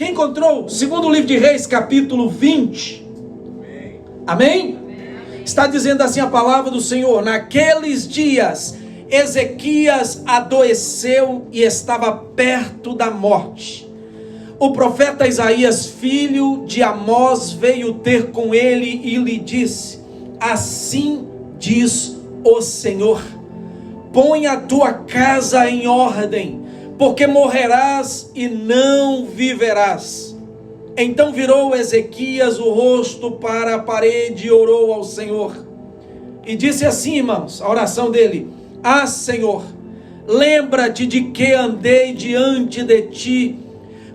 Quem encontrou? Segundo livro de Reis, capítulo 20. Amém? Está dizendo assim a palavra do Senhor: naqueles dias Ezequias adoeceu e estava perto da morte. O profeta Isaías, filho de Amós, veio ter com ele e lhe disse: assim diz o Senhor, põe a tua casa em ordem, porque morrerás e não viverás. Então virou Ezequias o rosto para a parede e orou ao Senhor. E disse assim, irmãos, a oração dele: ah, Senhor, lembra-te de que andei diante de ti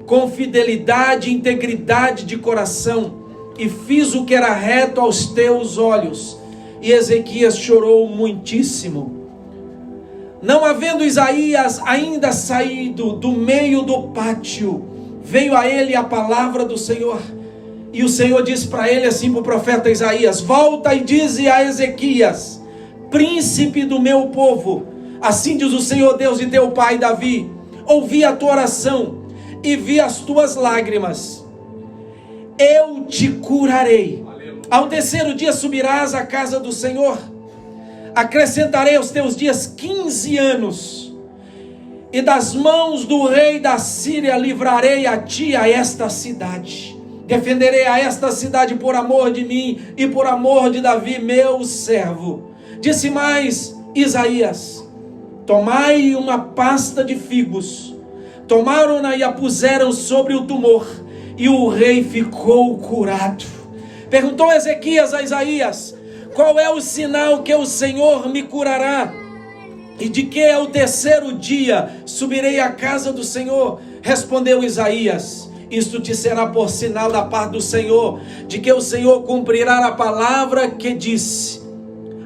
com fidelidade e integridade de coração, e fiz o que era reto aos teus olhos. E Ezequias chorou muitíssimo. Não havendo Isaías ainda saído do meio do pátio, veio a ele a palavra do Senhor. E o Senhor disse para ele assim, para o profeta Isaías: volta e dize a Ezequias, príncipe do meu povo, assim diz o Senhor Deus de teu pai Davi: ouvi a tua oração e vi as tuas lágrimas. Eu te curarei. Ao terceiro dia subirás à casa do Senhor. Acrescentarei aos teus dias 15 anos. E das mãos do rei da Síria livrarei a ti a esta cidade. Defenderei a esta cidade por amor de mim e por amor de Davi, meu servo. Disse mais Isaías: tomai uma pasta de figos. Tomaram-na e a puseram sobre o tumor, e o rei ficou curado. Perguntou Ezequias a Isaías: qual é o sinal que o Senhor me curará? E de que é o terceiro dia subirei à casa do Senhor? Respondeu Isaías: isto te será por sinal da parte do Senhor, de que o Senhor cumprirá a palavra que disse.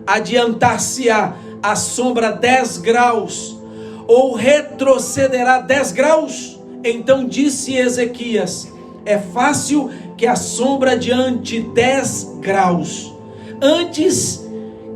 Adiantar-se-á a sombra 10 graus, ou retrocederá 10 graus? Então disse Ezequias: é fácil que a sombra adiante 10 graus, antes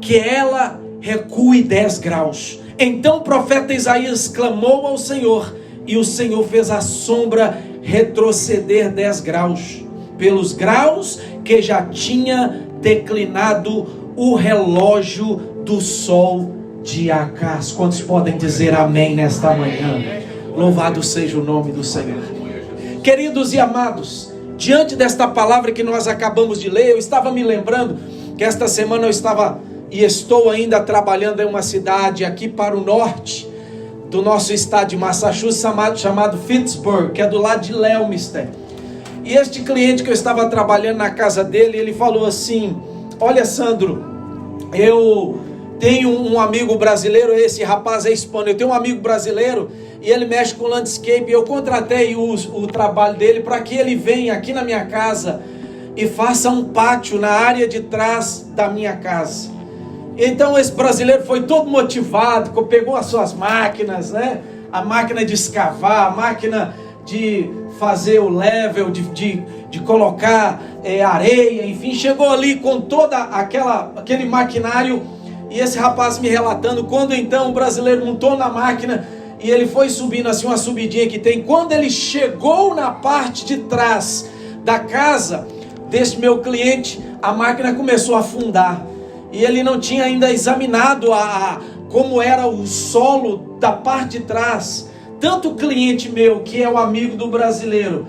que ela recue 10 graus. Então o profeta Isaías clamou ao Senhor, e o Senhor fez a sombra retroceder 10 graus, pelos graus que já tinha declinado o relógio do sol de Acás. Quantos podem dizer amém nesta manhã? Louvado seja o nome do Senhor. Queridos e amados, diante desta palavra que nós acabamos de ler, eu estava me lembrando que esta semana eu estava e estou ainda trabalhando em uma cidade aqui para o norte do nosso estado de Massachusetts, chamado Pittsburgh, que é do lado de Leominster. E este cliente que eu estava trabalhando na casa dele, ele falou assim: olha, Sandro, eu tenho um amigo brasileiro, esse rapaz é hispano, eu tenho um amigo brasileiro e ele mexe com landscape. Eu contratei o trabalho dele para que ele venha aqui na minha casa e faça um pátio na área de trás da minha casa. Então esse brasileiro foi todo motivado, pegou as suas máquinas, né? A máquina de escavar, a máquina de fazer o level, de colocar areia, enfim, chegou ali com toda aquele maquinário. E esse rapaz me relatando, quando então o brasileiro montou na máquina e ele foi subindo assim, uma subidinha que tem, quando ele chegou na parte de trás da casa desse meu cliente, a máquina começou a afundar. E ele não tinha ainda examinado como era o solo da parte de trás. Tanto o cliente meu, que é o amigo do brasileiro,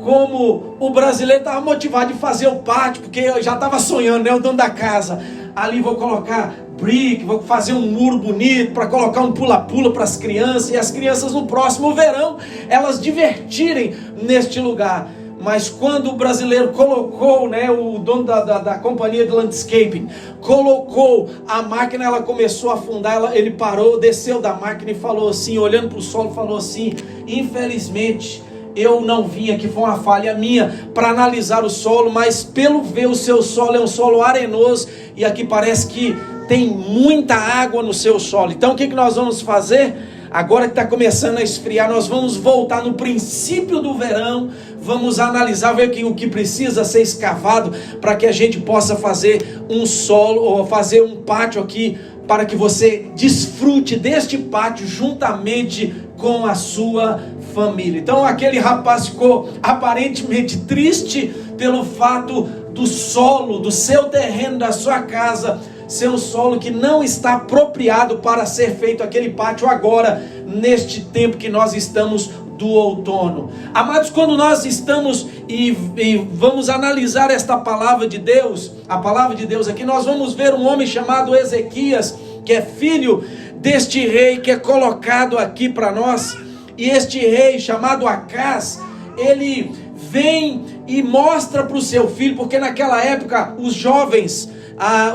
como o brasileiro estava motivado de fazer o pátio, porque eu já estava sonhando, né? O dono da casa, ali vou colocar brick, vou fazer um muro bonito, para colocar um pula-pula para as crianças, e as crianças no próximo verão, elas divertirem neste lugar. Mas quando o brasileiro colocou, né, o dono da companhia de landscaping, colocou a máquina, ela começou a afundar, ele parou, desceu da máquina e falou assim, olhando para o solo, falou assim: infelizmente, eu não vim aqui, foi uma falha minha, para analisar o solo, mas pelo ver o seu solo é um solo arenoso, e aqui parece que tem muita água no seu solo. Então o que nós vamos fazer? Agora que está começando a esfriar, nós vamos voltar no princípio do verão, vamos analisar, ver o que precisa ser escavado, para que a gente possa fazer um solo, ou fazer um pátio aqui, para que você desfrute deste pátio juntamente com a sua família. Então aquele rapaz ficou aparentemente triste pelo fato do solo, do seu terreno, da sua casa, ser um solo que não está apropriado para ser feito aquele pátio agora, neste tempo que nós estamos do outono. Amados, quando nós estamos e vamos analisar esta palavra de Deus, a palavra de Deus aqui, nós vamos ver um homem chamado Ezequias, que é filho deste rei que é colocado aqui para nós. E este rei chamado Acaz, ele vem e mostra para o seu filho, porque naquela época os jovens,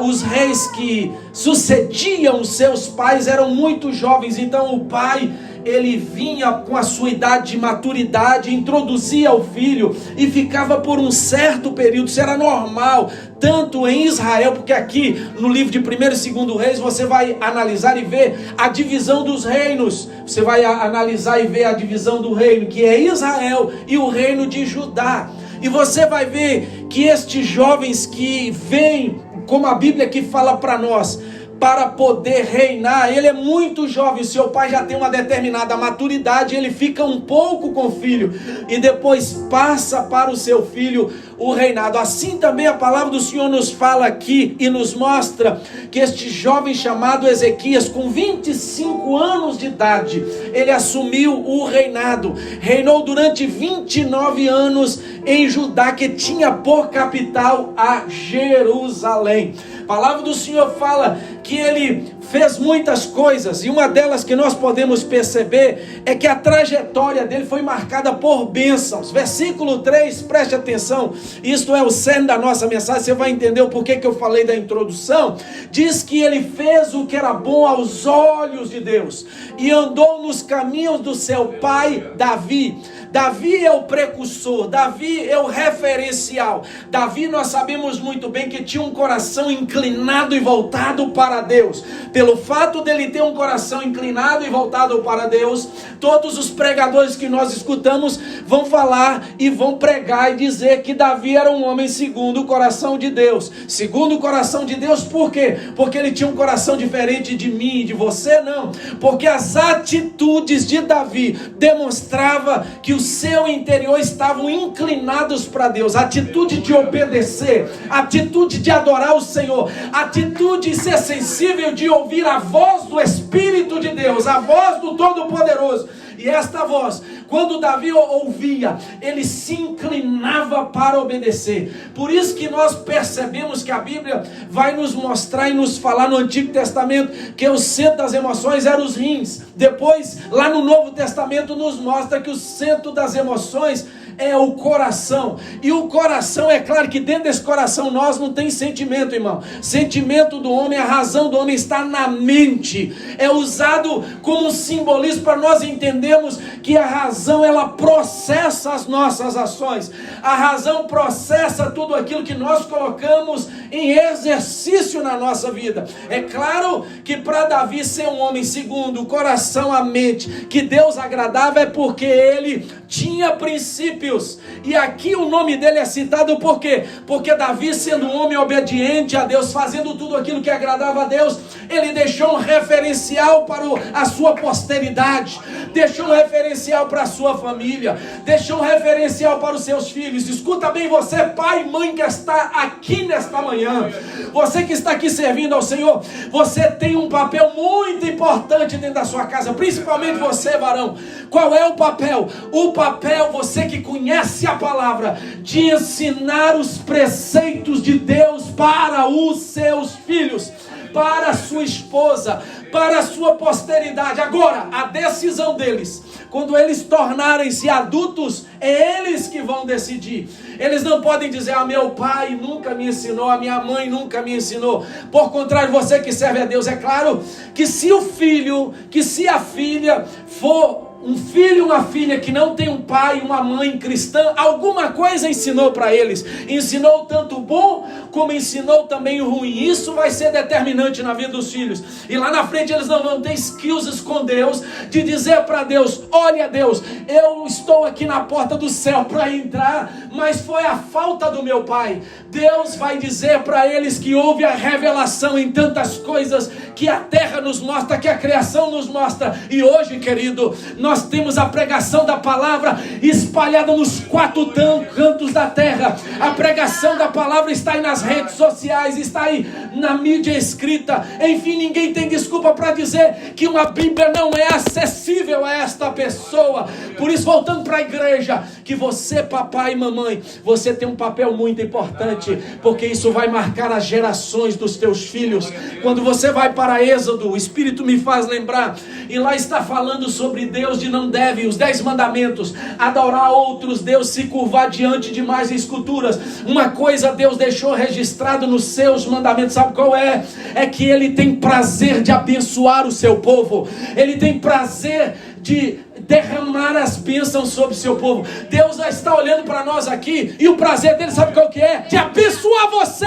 os reis que sucediam seus pais eram muito jovens. Então o pai, ele vinha com a sua idade de maturidade, introduzia o filho e ficava por um certo período. Isso era normal, tanto em Israel, porque aqui no livro de 1º e 2º Reis você vai analisar e ver a divisão dos reinos. Você vai analisar e ver a divisão do reino, que é Israel, e o reino de Judá. E você vai ver que estes jovens que vêm, como a Bíblia aqui fala para nós, para poder reinar, ele é muito jovem, seu pai já tem uma determinada maturidade, ele fica um pouco com o filho, e depois passa para o seu filho o reinado. Assim também a palavra do Senhor nos fala aqui, e nos mostra que este jovem chamado Ezequias, com 25 anos de idade, ele assumiu o reinado, reinou durante 29 anos em Judá, que tinha por capital a Jerusalém. A palavra do Senhor fala que ele fez muitas coisas, e uma delas que nós podemos perceber é que a trajetória dele foi marcada por bênçãos. Versículo 3, preste atenção, isto é o cerne da nossa mensagem, você vai entender o porquê que eu falei da introdução. Diz que ele fez o que era bom aos olhos de Deus, e andou nos caminhos do seu pai Davi. Davi é o precursor, Davi é o referencial. Davi, nós sabemos muito bem que tinha um coração inclinado e voltado para Deus. Pelo fato dele ter um coração inclinado e voltado para Deus, todos os pregadores que nós escutamos vão falar e vão pregar e dizer que Davi era um homem segundo o coração de Deus. Segundo o coração de Deus, por quê? Porque ele tinha um coração diferente de mim e de você? Não. Porque as atitudes de Davi demonstravam que o seu interior estavam inclinados para Deus. Atitude de obedecer, atitude de adorar o Senhor, atitude de ser sensível, de ouvir a voz do Espírito de Deus, a voz do Todo-Poderoso. E esta voz, quando Davi ouvia, ele se inclinava para obedecer. Por isso que nós percebemos que a Bíblia vai nos mostrar e nos falar no Antigo Testamento que o centro das emoções eram os rins. Depois, lá no Novo Testamento, nos mostra que o centro das emoções é o coração. E o coração, é claro que dentro desse coração nós não tem sentimento, irmão. Sentimento do homem, a razão do homem está na mente. É usado como simbolismo para nós entendermos que a razão, ela processa as nossas ações. A razão processa tudo aquilo que nós colocamos em exercício na nossa vida. É claro que para Davi ser um homem segundo o coração, a mente, que Deus agradava, é porque ele tinha princípios. E aqui o nome dele é citado por quê? Porque Davi, sendo um homem obediente a Deus, fazendo tudo aquilo que agradava a Deus, ele deixou um referencial para a sua posteridade, deixou um referencial para a sua família, deixou um referencial para os seus filhos. Escuta bem, você pai e mãe que está aqui nesta manhã, você que está aqui servindo ao Senhor, você tem um papel muito importante dentro da sua casa, principalmente você, varão. Qual é o papel? O papel, você que conhece a palavra, de ensinar os preceitos de Deus para os seus filhos, para a sua esposa, para a sua posteridade. Agora, a decisão deles, quando eles tornarem-se adultos, é eles que vão decidir. Eles não podem dizer: meu pai nunca me ensinou, a minha mãe nunca me ensinou. Por contrário, você que serve a Deus, é claro que se o filho, que se a filha for um filho e uma filha que não tem um pai e uma mãe cristã, alguma coisa ensinou para eles. Ensinou tanto o bom, como ensinou também o ruim. Isso vai ser determinante na vida dos filhos. E lá na frente eles não vão ter excuses com Deus, de dizer para Deus: olha Deus, eu estou aqui na porta do céu para entrar, mas foi a falta do meu pai. Deus vai dizer para eles que houve a revelação em tantas coisas que a terra nos mostra, que a criação nos mostra. E hoje, querido, nós temos a pregação da palavra espalhada nos 4 cantos da terra. A pregação da palavra está aí nas redes sociais, está aí na mídia escrita. Enfim, ninguém tem desculpa para dizer que uma Bíblia não é acessível a esta pessoa. Por isso, voltando para a igreja, que você, papai e mamãe, você tem um papel muito importante, porque isso vai marcar as gerações dos teus filhos. Quando você vai para Êxodo, o Espírito me faz lembrar, e lá está falando sobre Deus de não deve, os 10 mandamentos, adorar outros deuses, se curvar diante de mais esculturas. Uma coisa Deus deixou registrado nos seus mandamentos, sabe qual é? É que Ele tem prazer de abençoar o seu povo. Ele tem prazer de derramar as bênçãos sobre o seu povo. Deus já está olhando para nós aqui, e o prazer dele, sabe qual que é? De abençoar você,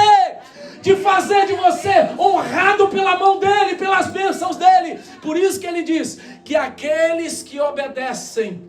de fazer de você honrado pela mão dele, pelas bênçãos dele. Por isso que ele diz que aqueles que obedecem,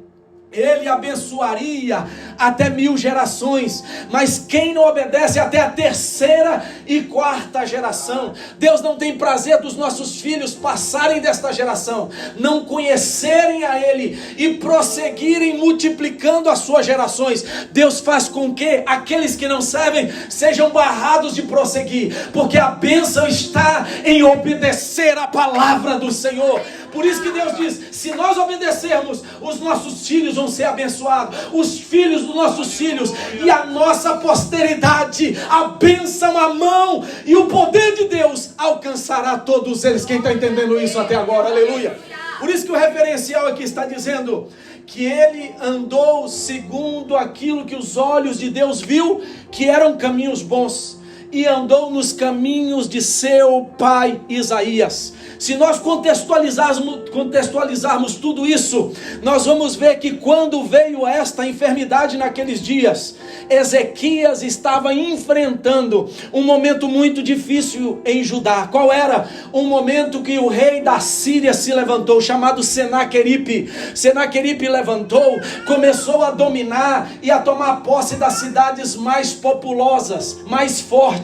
Ele abençoaria até 1000 gerações, mas quem não obedece até a 3ª e 4ª geração. Deus não tem prazer dos nossos filhos passarem desta geração, não conhecerem a Ele e prosseguirem multiplicando as suas gerações. Deus faz com que aqueles que não servem sejam barrados de prosseguir, porque a bênção está em obedecer a palavra do Senhor. Por isso que Deus diz, se nós obedecermos, os nossos filhos vão ser abençoados, os filhos dos nossos filhos, e a nossa posteridade, a bênção, a mão e o poder de Deus alcançará todos eles. Quem está entendendo isso até agora? Aleluia. Por isso que o referencial aqui está dizendo que ele andou segundo aquilo que os olhos de Deus viu que eram caminhos bons, e andou nos caminhos de seu pai Isaías. Se nós contextualizarmos tudo isso, nós vamos ver que quando veio esta enfermidade naqueles dias, Ezequias estava enfrentando um momento muito difícil em Judá. Qual era? Um momento que o rei da Síria se levantou, chamado Senaqueribe. Senaqueribe levantou, começou a dominar e a tomar posse das cidades mais populosas, mais fortes.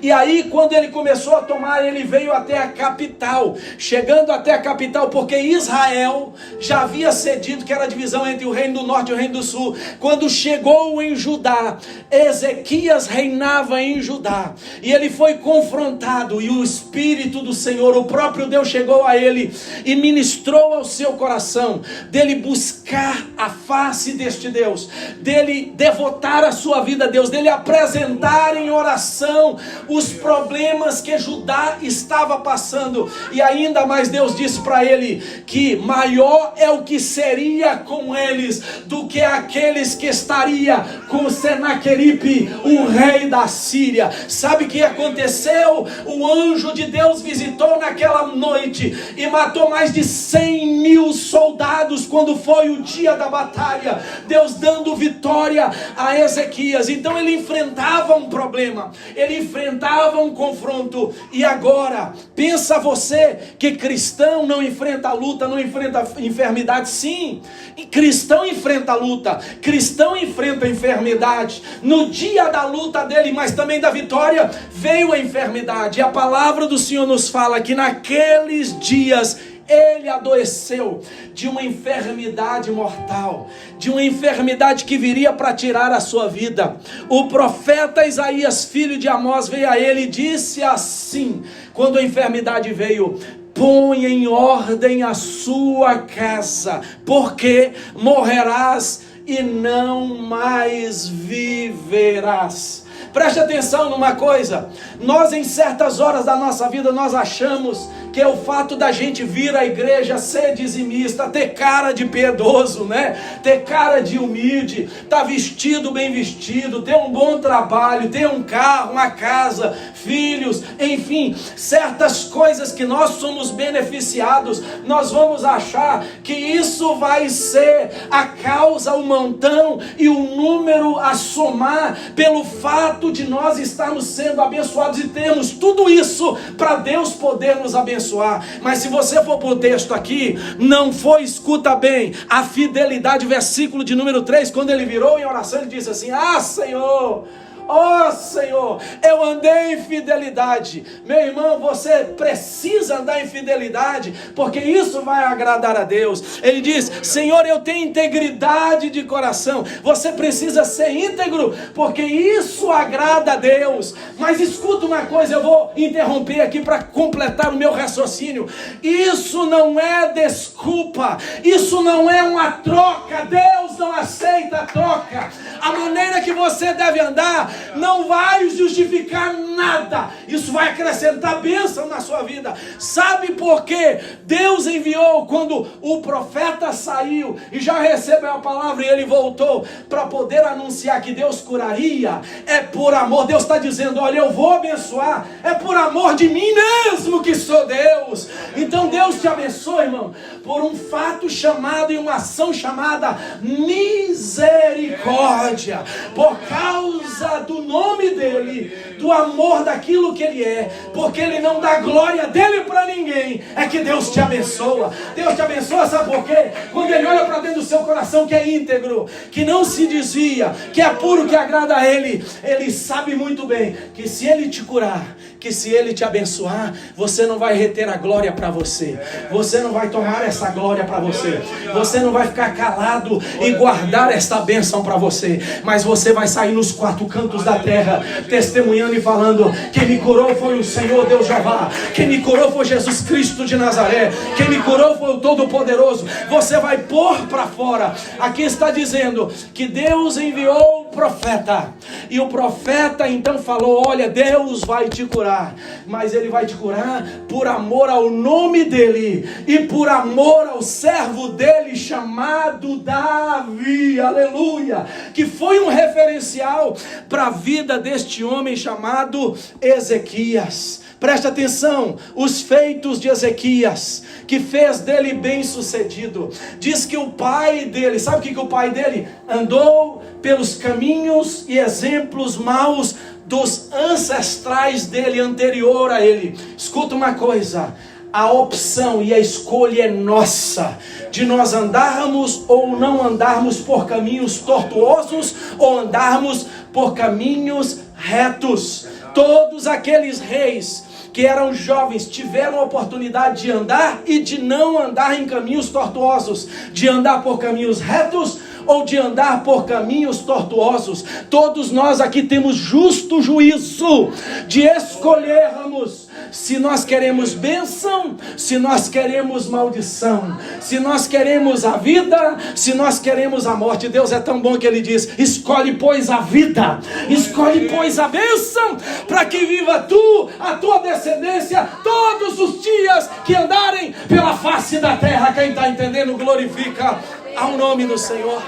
E aí, quando ele começou a tomar, ele veio até a capital. Chegando até a capital, porque Israel já havia cedido, que era a divisão entre o reino do norte e o reino do sul. Quando chegou em Judá, Ezequias reinava em Judá, e ele foi confrontado, e o Espírito do Senhor, o próprio Deus, chegou a ele e ministrou ao seu coração, dele buscar a face deste Deus, dele devotar a sua vida a Deus, dele apresentar em oração os problemas que Judá estava passando. E ainda mais Deus disse para ele que maior é o que seria com eles do que aqueles que estaria com Senaqueribe, o rei da Síria. Sabe o que aconteceu? O anjo de Deus visitou naquela noite e matou mais de 100.000 soldados quando foi o dia da batalha, Deus dando vitória a Ezequias. Então ele enfrentava um problema, ele enfrentava um confronto. E agora, pensa você que cristão não enfrenta luta, não enfrenta enfermidade? Sim, cristão enfrenta luta, cristão enfrenta enfermidade. No dia da luta dele, mas também da vitória, veio a enfermidade. E a palavra do Senhor nos fala que naqueles dias ele adoeceu de uma enfermidade mortal, de uma enfermidade que viria para tirar a sua vida. O profeta Isaías, filho de Amós, veio a ele e disse assim, quando a enfermidade veio: põe em ordem a sua casa, porque morrerás e não mais viverás. Preste atenção numa coisa, nós em certas horas da nossa vida, nós achamos que é o fato da gente vir à igreja, ser dizimista, ter cara de piedoso, né? Ter cara de humilde, estar vestido, bem vestido, ter um bom trabalho, ter um carro, uma casa, filhos, enfim, certas coisas que nós somos beneficiados, nós vamos achar que isso vai ser a causa, o montão e o número a somar pelo fato de nós estarmos sendo abençoados e termos tudo isso para Deus poder nos abençoar. abençoar. Mas se você for para o texto aqui, não foi, escuta bem, a fidelidade, versículo de número 3, quando ele virou em oração, ele disse assim: Senhor, ó Senhor, eu andei em fidelidade. Meu irmão, você precisa andar em fidelidade, porque isso vai agradar a Deus. Ele diz: Senhor, eu tenho integridade de coração. Você precisa ser íntegro, porque isso agrada a Deus. Mas escuta uma coisa, eu vou interromper aqui para completar o meu raciocínio. Isso não é desculpa, isso não é uma troca. Deus não aceita a troca. A maneira que você deve andar não vai justificar nada. Isso vai acrescentar bênção na sua vida. Sabe por quê? Deus enviou quando o profeta saiu e já recebeu a palavra e ele voltou para poder anunciar que Deus curaria. É por amor. Deus está dizendo: olha, eu vou abençoar. É por amor de mim mesmo que sou Deus. Então Deus te abençoa, irmão, por um fato chamado e uma ação chamada misericórdia. Por causa do nome dele, do amor daquilo que ele é, porque ele não dá glória dele para ninguém, é que Deus te abençoa. Deus te abençoa, sabe por quê? Quando ele olha para dentro do seu coração, que é íntegro, que não se desvia, que é puro, que agrada a ele, ele sabe muito bem que se ele te curar, que se ele te abençoar, você não vai reter a glória para você, você não vai tomar essa glória para você, você não vai ficar calado e guardar esta bênção para você, mas você vai sair nos quatro cantos da terra, testemunhando e falando: quem me curou foi o Senhor Deus Jeová, quem me curou foi Jesus Cristo de Nazaré, quem me curou foi o Todo-Poderoso. Você vai pôr para fora. Aqui está dizendo que Deus enviou o profeta, e o profeta então falou: olha, Deus vai te curar, mas ele vai te curar por amor ao nome dele e por amor ao servo dele chamado Davi, aleluia, que foi um referencial para a vida deste homem chamado Ezequias. Preste atenção, os feitos de Ezequias, que fez dele bem sucedido. Diz que o pai dele, sabe o que o pai dele? Andou pelos caminhos e exemplos maus dos ancestrais dele, anterior a ele. Escuta uma coisa: a opção e a escolha é nossa, de nós andarmos ou não andarmos por caminhos tortuosos, ou andarmos por caminhos retos. Todos aqueles reis que eram jovens tiveram a oportunidade de andar e de não andar em caminhos tortuosos, de andar por caminhos retos ou de andar por caminhos tortuosos. Todos nós aqui temos justo juízo de escolhermos se nós queremos bênção, se nós queremos maldição, se nós queremos a vida, se nós queremos a morte. Deus é tão bom que ele diz: escolhe pois a vida, escolhe pois a bênção, para que viva tu, a tua descendência, todos os dias que andarem pela face da terra. Quem está entendendo, glorifica ao nome do Senhor,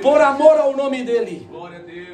por amor ao nome dele. Glória a Deus.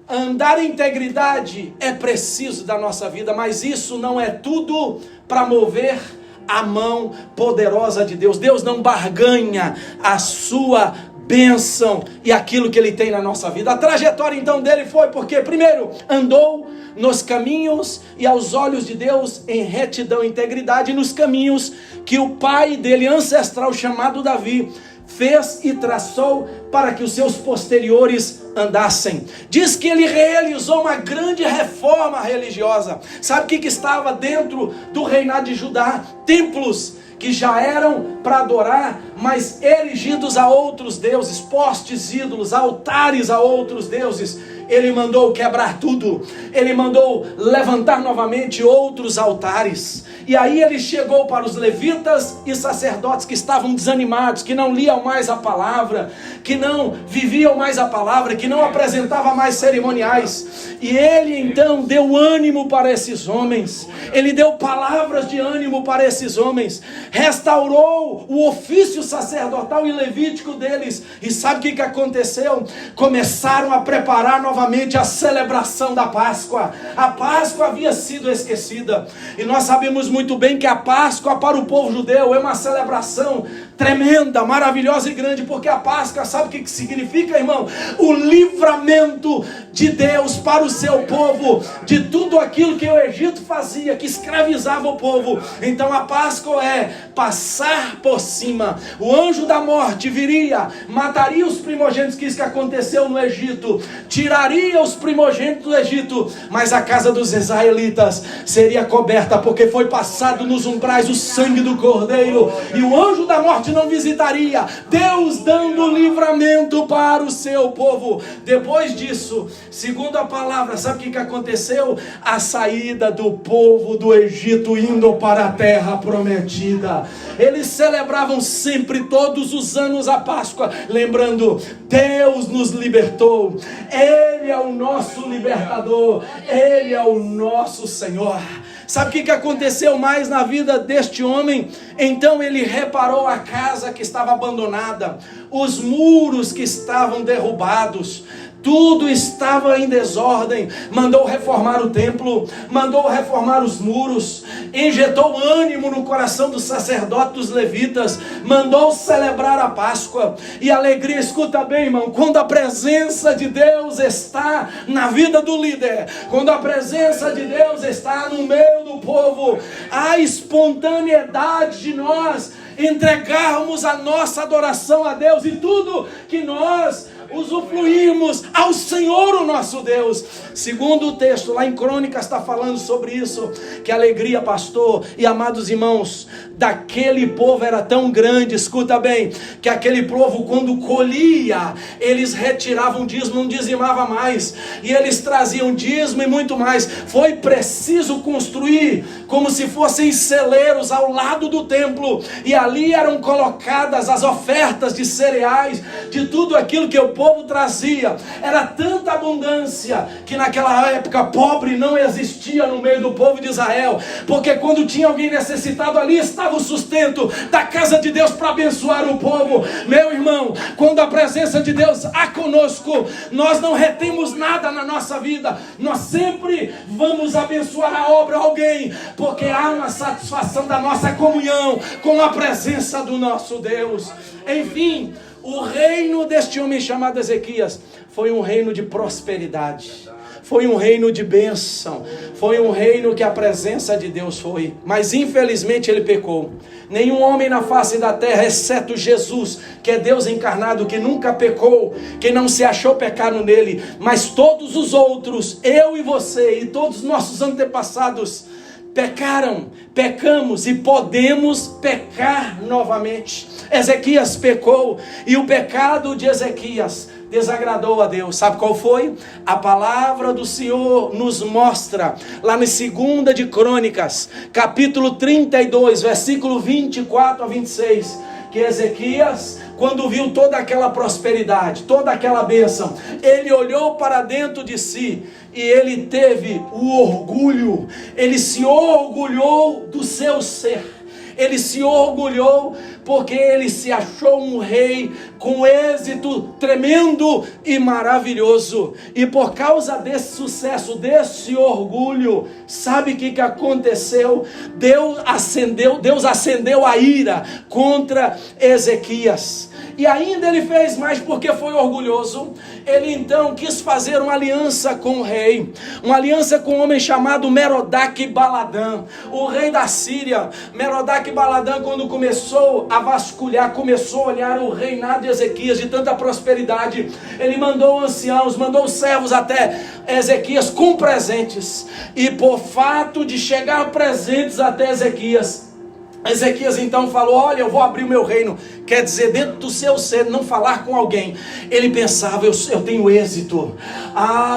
Andar em integridade é preciso da nossa vida, mas isso não é tudo para mover a mão poderosa de Deus. Deus não barganha a sua bênção e aquilo que ele tem na nossa vida. A trajetória então dele foi porque, primeiro, andou nos caminhos e aos olhos de Deus em retidão e integridade, nos caminhos que o pai dele, ancestral, chamado Davi, fez e traçou para que os seus posteriores andassem. Diz que ele realizou uma grande reforma religiosa. Sabe o que estava dentro do reinado de Judá? Templos que já eram para adorar, mas erigidos a outros deuses, postes ídolos, altares a outros deuses. Ele mandou quebrar tudo, ele mandou levantar novamente outros altares. E aí ele chegou para os levitas e sacerdotes que estavam desanimados, que não liam mais a palavra, que não viviam mais a palavra, que não apresentavam mais cerimoniais. E ele então deu ânimo para esses homens, ele deu palavras de ânimo para esses homens, restaurou o ofício sacerdotal e levítico deles. E sabe o que aconteceu? Começaram a preparar novamente a celebração da Páscoa. A Páscoa havia sido esquecida, e nós sabemos muito bem que a Páscoa para o povo judeu é uma celebração tremenda, maravilhosa e grande, porque a Páscoa, sabe o que significa, irmão? O livramento de Deus para o seu povo, de tudo aquilo que o Egito fazia, que escravizava o povo. Então a Páscoa é passar por cima. O anjo da morte viria, mataria os primogênitos, que isso que aconteceu no Egito, tiraria os primogênitos do Egito, mas a casa dos israelitas seria coberta, porque foi passado nos umbrais o sangue do Cordeiro, e o anjo da morte não visitaria. Deus dando livramento para o seu povo. Depois disso, segundo a palavra, sabe o que aconteceu? A saída do povo do Egito indo para a terra prometida. Eles celebravam sempre, todos os anos, a Páscoa, lembrando: Deus nos libertou, Ele é o nosso libertador, Ele é o nosso Senhor. Sabe o que aconteceu mais na vida deste homem? Então ele reparou a casa que estava abandonada, os muros que estavam derrubados, tudo estava em desordem. Mandou reformar o templo, mandou reformar os muros, injetou ânimo no coração dos sacerdotes, dos levitas, mandou celebrar a Páscoa. E alegria, escuta bem, irmão, quando a presença de Deus está na vida do líder, quando a presença de Deus está no meio do povo, a espontaneidade de nós entregarmos a nossa adoração a Deus e tudo que nós usufruirmos ao Senhor, o nosso Deus. Segundo o texto lá em Crônicas está falando sobre isso, que a alegria, pastor e amados irmãos, daquele povo era tão grande, escuta bem, que aquele povo, quando colhia, eles retiravam dízimo, não dizimava mais, e eles traziam dízimo e muito mais. Foi preciso construir como se fossem celeiros ao lado do templo, e ali eram colocadas as ofertas de cereais, de tudo aquilo que o povo trazia. Era tanta abundância que naquela época pobre não existia no meio do povo de Israel, porque quando tinha alguém necessitado, ali estava o sustento da casa de Deus para abençoar o povo. Meu irmão, quando a presença de Deus há conosco, nós não retemos nada na nossa vida, nós sempre vamos abençoar a obra, alguém, porque há uma satisfação da nossa comunhão com a presença do nosso Deus. Enfim, o reino deste homem chamado Ezequias foi um reino de prosperidade, foi um reino de bênção, foi um reino que a presença de Deus foi. Mas infelizmente ele pecou. Nenhum homem na face da terra, exceto Jesus, que é Deus encarnado, que nunca pecou, que não se achou pecado nele, mas todos os outros, eu e você e todos os nossos antepassados, pecaram, pecamos e podemos pecar novamente. Ezequias pecou, e o pecado de Ezequias desagradou a Deus. Sabe qual foi? A palavra do Senhor nos mostra lá na 2 de Crônicas, capítulo 32, versículo 24 a 26, que Ezequias, quando viu toda aquela prosperidade, toda aquela bênção, ele olhou para dentro de si e ele teve o orgulho, ele se orgulhou do seu ser. Ele se orgulhou porque ele se achou um rei com êxito tremendo e maravilhoso. E por causa desse sucesso, desse orgulho, sabe o que aconteceu? Deus acendeu a ira contra Ezequias. E ainda ele fez mais, porque foi orgulhoso. Ele então quis fazer uma aliança com o rei, uma aliança com um homem chamado Merodach-Baladã, o rei da Síria. Merodach-Baladã, quando começou a vasculhar, começou a olhar o reinado de Ezequias, de tanta prosperidade, ele mandou anciãos, mandou servos até Ezequias com presentes. E por fato de chegar presentes até Ezequias então falou: olha, eu vou abrir o meu reino. Quer dizer, dentro do seu ser, não falar com alguém. Ele pensava: eu tenho êxito.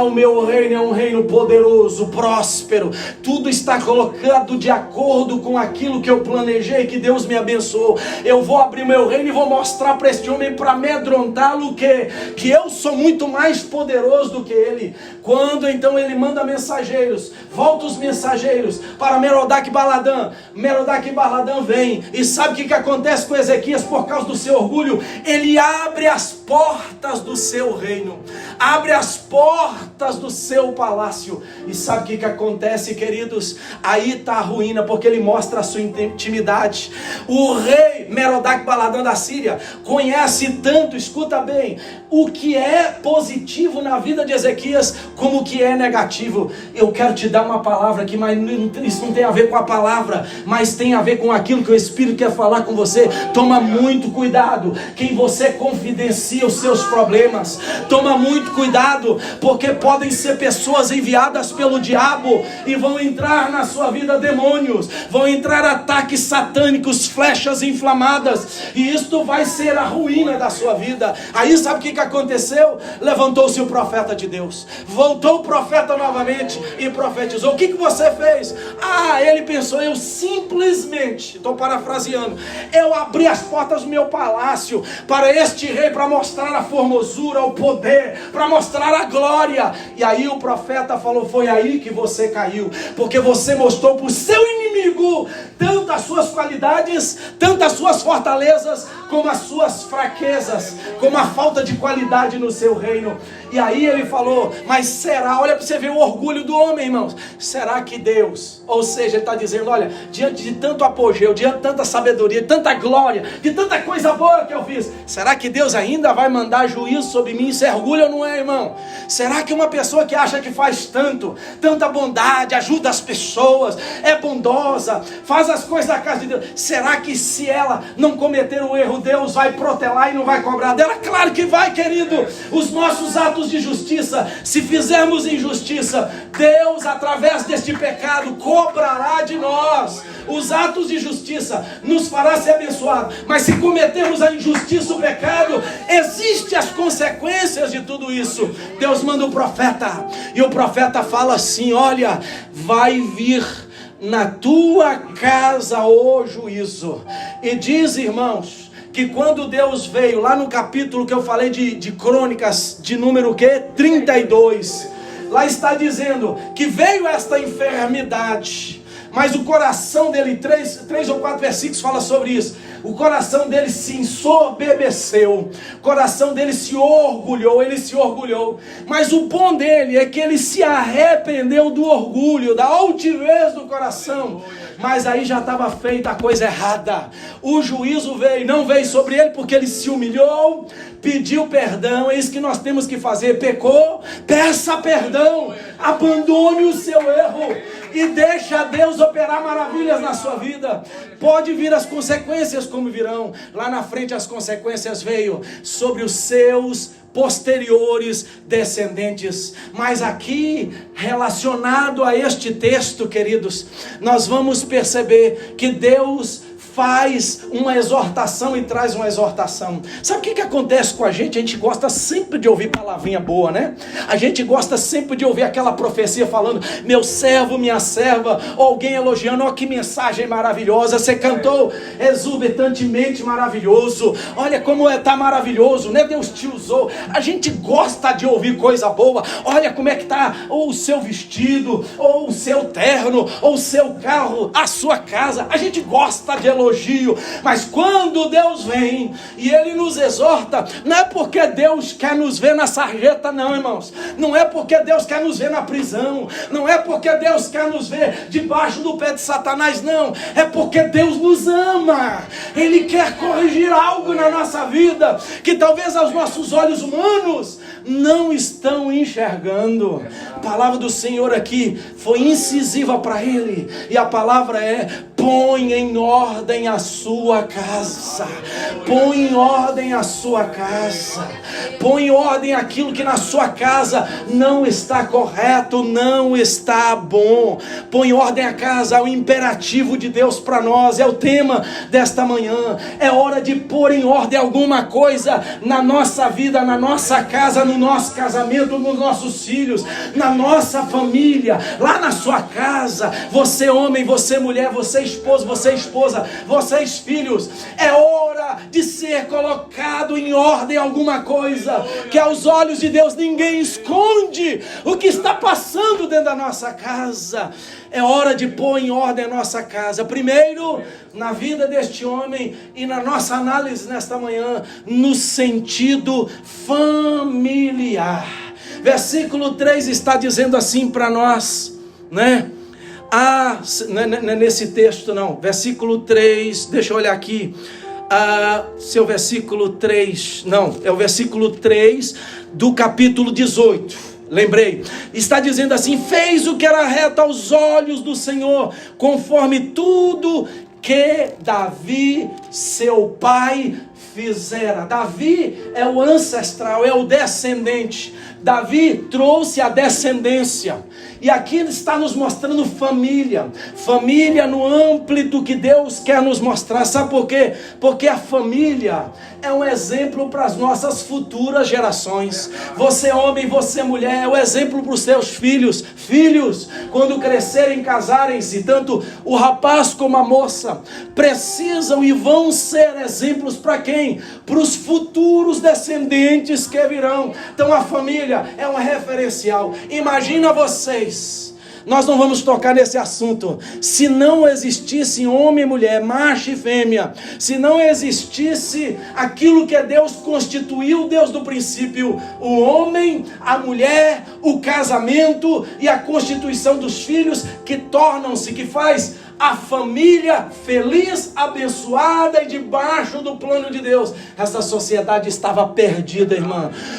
O meu reino é um reino poderoso, próspero. Tudo está colocado de acordo com aquilo que eu planejei, que Deus me abençoou. Eu vou abrir o meu reino e vou mostrar para este homem, para amedrontá-lo, que eu sou muito mais poderoso do que ele. Quando então ele manda mensageiros, volta os mensageiros para Merodach-Baladã. Merodach-Baladã vem, e sabe o que acontece com Ezequias por causa causa do seu orgulho, ele abre as portas do seu reino, abre as portas do seu palácio. E sabe o que acontece, queridos? Aí está a ruína, porque ele mostra a sua intimidade. O rei Merodach-Baladã da Síria conhece tanto, escuta bem, o que é positivo na vida de Ezequias, como o que é negativo. Eu quero te dar uma palavra aqui, mas isso não tem a ver com a palavra, mas tem a ver com aquilo que o Espírito quer falar com você. Toma muito cuidado quem você confidencia os seus problemas. Toma muito cuidado, porque podem ser pessoas enviadas pelo diabo e vão entrar na sua vida demônios, vão entrar ataques satânicos, flechas inflamadas, e isto vai ser a ruína da sua vida. Aí sabe o que aconteceu? Levantou-se o profeta de Deus, voltou o profeta novamente e profetizou. O que você fez? Ele pensou, eu simplesmente, estou parafraseando, eu abri as portas do meu palácio para este rei, para mostrar a formosura, o poder, para mostrar a glória. E aí o profeta falou, foi aí que você caiu, porque você mostrou para o seu inimigo tanto as suas qualidades, tanto as suas fortalezas, como as suas fraquezas, como a falta de qualidade no seu reino. E aí ele falou, mas será, olha para você ver o orgulho do homem, irmãos, será que Deus, ou seja, ele está dizendo, olha, diante de tanto apogeu, diante de tanta sabedoria, de tanta glória, de tanta coisa boa que eu fiz, será que Deus ainda vai mandar juízo sobre mim? Isso é orgulho ou não é, irmão? Será que uma pessoa que acha que faz tanta bondade, ajuda as pessoas, é bondosa, faz as coisas da casa de Deus, será que se ela não cometer um erro, Deus vai protelar e não vai cobrar dela? Claro que vai, querido. Os nossos atos de justiça, se fizermos injustiça, Deus, através deste pecado, cobrará de nós. Os atos de justiça nos fará ser abençoados, mas se cometermos a injustiça, o pecado, existem as consequências de tudo isso. Deus manda o profeta, e o profeta fala assim, olha, vai vir na tua casa o juízo. E diz, irmãos, que quando Deus veio, lá no capítulo que eu falei de Crônicas, de número 32, lá está dizendo que veio esta enfermidade, mas o coração dele, 3 ou 4 versículos fala sobre isso, o coração dele se ensoberbeceu, o coração dele se orgulhou, ele se orgulhou, mas o bom dele é que ele se arrependeu do orgulho, da altivez do coração. Mas aí já estava feita a coisa errada. O juízo veio, não veio sobre ele porque ele se humilhou, pediu perdão. É isso que nós temos que fazer. Pecou, peça perdão, abandone o seu erro e deixa Deus operar maravilhas na sua vida. Pode vir as consequências como virão. Lá na frente as consequências veio sobre os seus posteriores descendentes. Mas aqui, relacionado a este texto, queridos, nós vamos perceber que Deus faz uma exortação e traz uma exortação. Sabe o que acontece com a gente? A gente gosta sempre de ouvir palavrinha boa, né? A gente gosta sempre de ouvir aquela profecia falando, meu servo, minha serva, ou alguém elogiando, ó, que mensagem maravilhosa, você cantou exorbitantemente maravilhoso, olha como está maravilhoso, né? Deus te usou. A gente gosta de ouvir coisa boa. Olha como é que está ou o seu vestido, ou o seu terno, ou o seu carro, a sua casa. A gente gosta de elogio. Mas quando Deus vem e Ele nos exorta, não é porque Deus quer nos ver na sarjeta, não, irmãos. Não é porque Deus quer nos ver na prisão. Não é porque Deus quer nos ver debaixo do pé de Satanás, não. É porque Deus nos ama. Ele quer corrigir algo na nossa vida que talvez aos nossos olhos humanos não estão enxergando. A palavra do Senhor aqui foi incisiva para ele, e a palavra é: põe em ordem a sua casa. Põe em ordem a sua casa. Põe em ordem aquilo que na sua casa não está correto, não está bom. Põe em ordem a casa. É o imperativo de Deus para nós, é o tema desta manhã. É hora de pôr em ordem alguma coisa na nossa vida, na nossa casa, no nosso casamento, nos nossos filhos, na nossa família, lá na sua casa. Você homem, você mulher, você esposo, você esposa, vocês filhos, é hora de ser colocado em ordem alguma coisa, que aos olhos de Deus ninguém esconde o que está passando dentro da nossa casa. É hora de pôr em ordem a nossa casa. Primeiro, na vida deste homem e na nossa análise nesta manhã, no sentido familiar. Versículo 3 está dizendo assim para nós, né? Nesse texto não, versículo 3, deixa eu olhar aqui. Seu versículo 3, não, é o versículo 3 do capítulo 18. Lembrei, está dizendo assim: fez o que era reto aos olhos do Senhor, conforme tudo que Davi, seu pai, fizera. Davi é o ancestral, é o descendente. Davi trouxe a descendência. E aqui ele está nos mostrando família. Família no âmbito que Deus quer nos mostrar. Sabe por quê? Porque a família é um exemplo para as nossas futuras gerações. Você homem, você mulher, é o exemplo para os seus filhos. Filhos, quando crescerem, casarem-se, tanto o rapaz como a moça, precisam e vão ser exemplos para quem? Para os futuros descendentes que virão. Então a família é um referencial. Imagina vocês, nós não vamos tocar nesse assunto, se não existisse homem e mulher, macho e fêmea, se não existisse aquilo que Deus constituiu, Deus do princípio, o homem, a mulher, o casamento e a constituição dos filhos, que tornam-se, que faz a família feliz, abençoada e debaixo do plano de Deus. Essa sociedade estava perdida,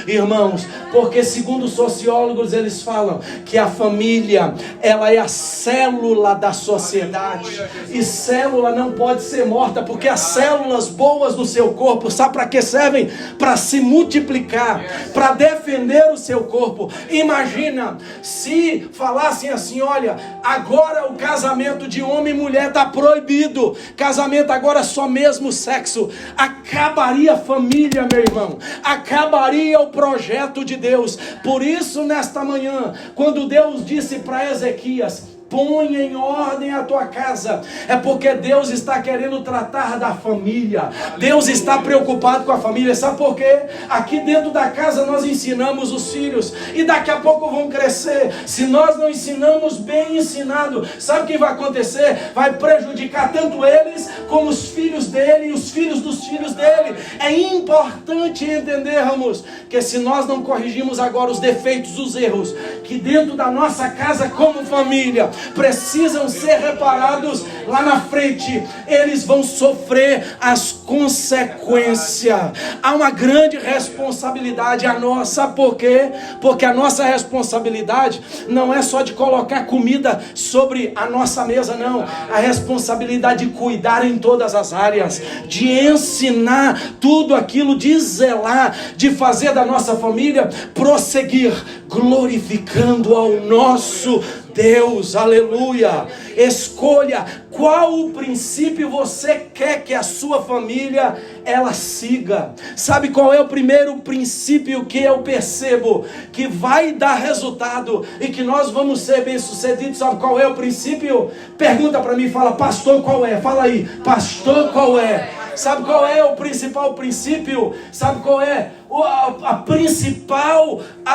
irmãos, porque segundo os sociólogos eles falam que a família, ela é a célula da sociedade, e célula não pode ser morta, porque as células boas do seu corpo, sabe para que servem? Para se multiplicar, para defender o seu corpo. Imagina se falassem assim: olha, agora o casamento de homem e mulher está proibido, casamento agora só mesmo sexo. Acabaria a família, meu irmão, acabaria o projeto de Deus. Por isso nesta manhã, quando Deus disse para Ezequias: ponha em ordem a tua casa, é porque Deus está querendo tratar da família. Deus está preocupado com a família. Sabe por quê? Aqui dentro da casa nós ensinamos os filhos, e daqui a pouco vão crescer. Se nós não ensinamos bem ensinado, sabe o que vai acontecer? Vai prejudicar tanto eles como os filhos dele e os filhos dos filhos dele. É importante entendermos que se nós não corrigirmos agora os defeitos, os erros que dentro da nossa casa como família precisam ser reparados, lá na frente eles vão sofrer as consequências. Há uma grande responsabilidade a nossa. Sabe por quê? Porque a nossa responsabilidade não é só de colocar comida sobre a nossa mesa, não. A responsabilidade de cuidar em todas as áreas, de ensinar tudo aquilo, de zelar, de fazer da nossa família prosseguir, glorificando ao nosso Deus. Aleluia. Escolha qual o princípio você quer que a sua família ela siga. Sabe qual é o primeiro princípio que eu percebo que vai dar resultado e que nós vamos ser bem-sucedidos? Sabe qual é o princípio? Pergunta para mim, fala: pastor, qual é? Fala aí, pastor, qual é? Sabe qual é o principal princípio? Sabe qual é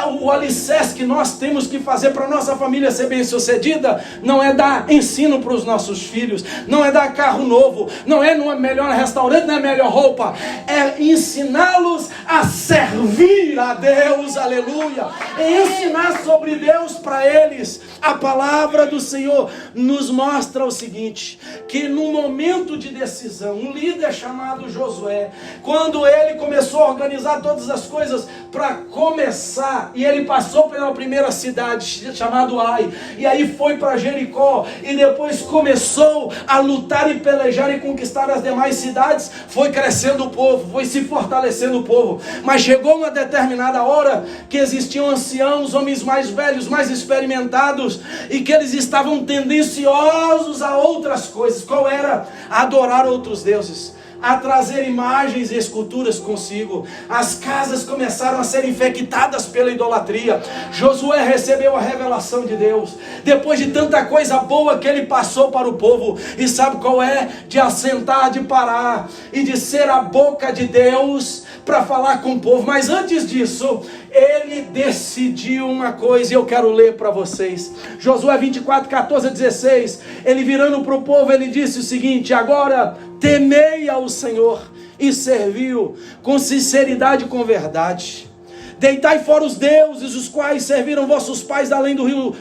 o alicerce que nós temos que fazer para a nossa família ser bem sucedida? Não é dar ensino para os nossos filhos, não é dar carro novo, não é no melhor restaurante, não é melhor roupa, é ensiná-los a servir a Deus. Aleluia. É ensinar sobre Deus para eles. A palavra do Senhor nos mostra o seguinte, que no momento de decisão, um líder chamado Josué, quando ele começou a organizar todas as coisas para começar, e ele passou pela primeira cidade chamada Ai, e aí foi para Jericó, e depois começou a lutar e pelejar e conquistar as demais cidades, foi crescendo o povo, foi se fortalecendo o povo, mas chegou uma determinada hora que existiam anciãos, homens mais velhos, mais experimentados, e que eles estavam tendenciosos a outras coisas. Qual era? A adorar outros deuses. a trazer imagens e esculturas consigo. As casas começaram a ser infectadas pela idolatria. Josué recebeu a revelação de Deus, depois de tanta coisa boa que ele passou para o povo. E sabe qual é? De assentar, de parar e de ser a boca de Deus para falar com o povo. Mas antes disso, ele decidiu uma coisa, e eu quero ler para vocês. Josué 24, 14 a 16. Ele virando para o povo, ele disse o seguinte: agora temei ao Senhor e serviu com sinceridade e com verdade. Deitai fora os deuses, os quais serviram vossos pais além do rio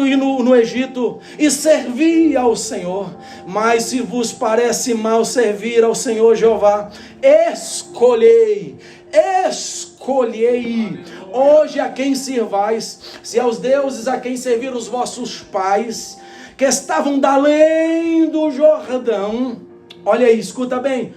e no Egito, e servi ao Senhor. Mas se vos parece mal servir ao Senhor Jeová, escolhei hoje a quem sirvais, se aos deuses a quem serviram os vossos pais, que estavam da além do Jordão. Olha aí, escuta bem.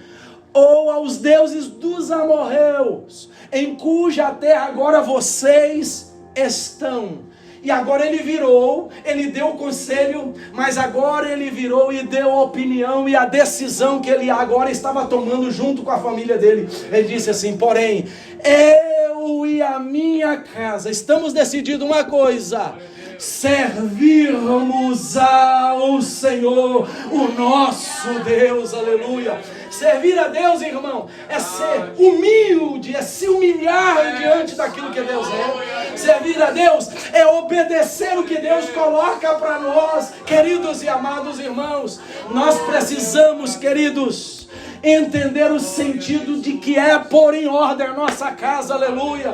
Ou aos deuses dos amorreus, em cuja terra agora vocês estão. E agora ele virou, ele deu o conselho, mas agora ele virou e deu a opinião e a decisão que ele agora estava tomando junto com a família dele. Ele disse assim: porém, eu e a minha casa estamos decidindo uma coisa: servirmos ao Senhor, o nosso Deus. Aleluia. Servir a Deus, irmão, é ser humilde, é se humilhar diante daquilo que Deus é. Servir a Deus é obedecer o que Deus coloca para nós. Queridos e amados irmãos, nós precisamos, queridos, entender o sentido de que é pôr em ordem a nossa casa. Aleluia.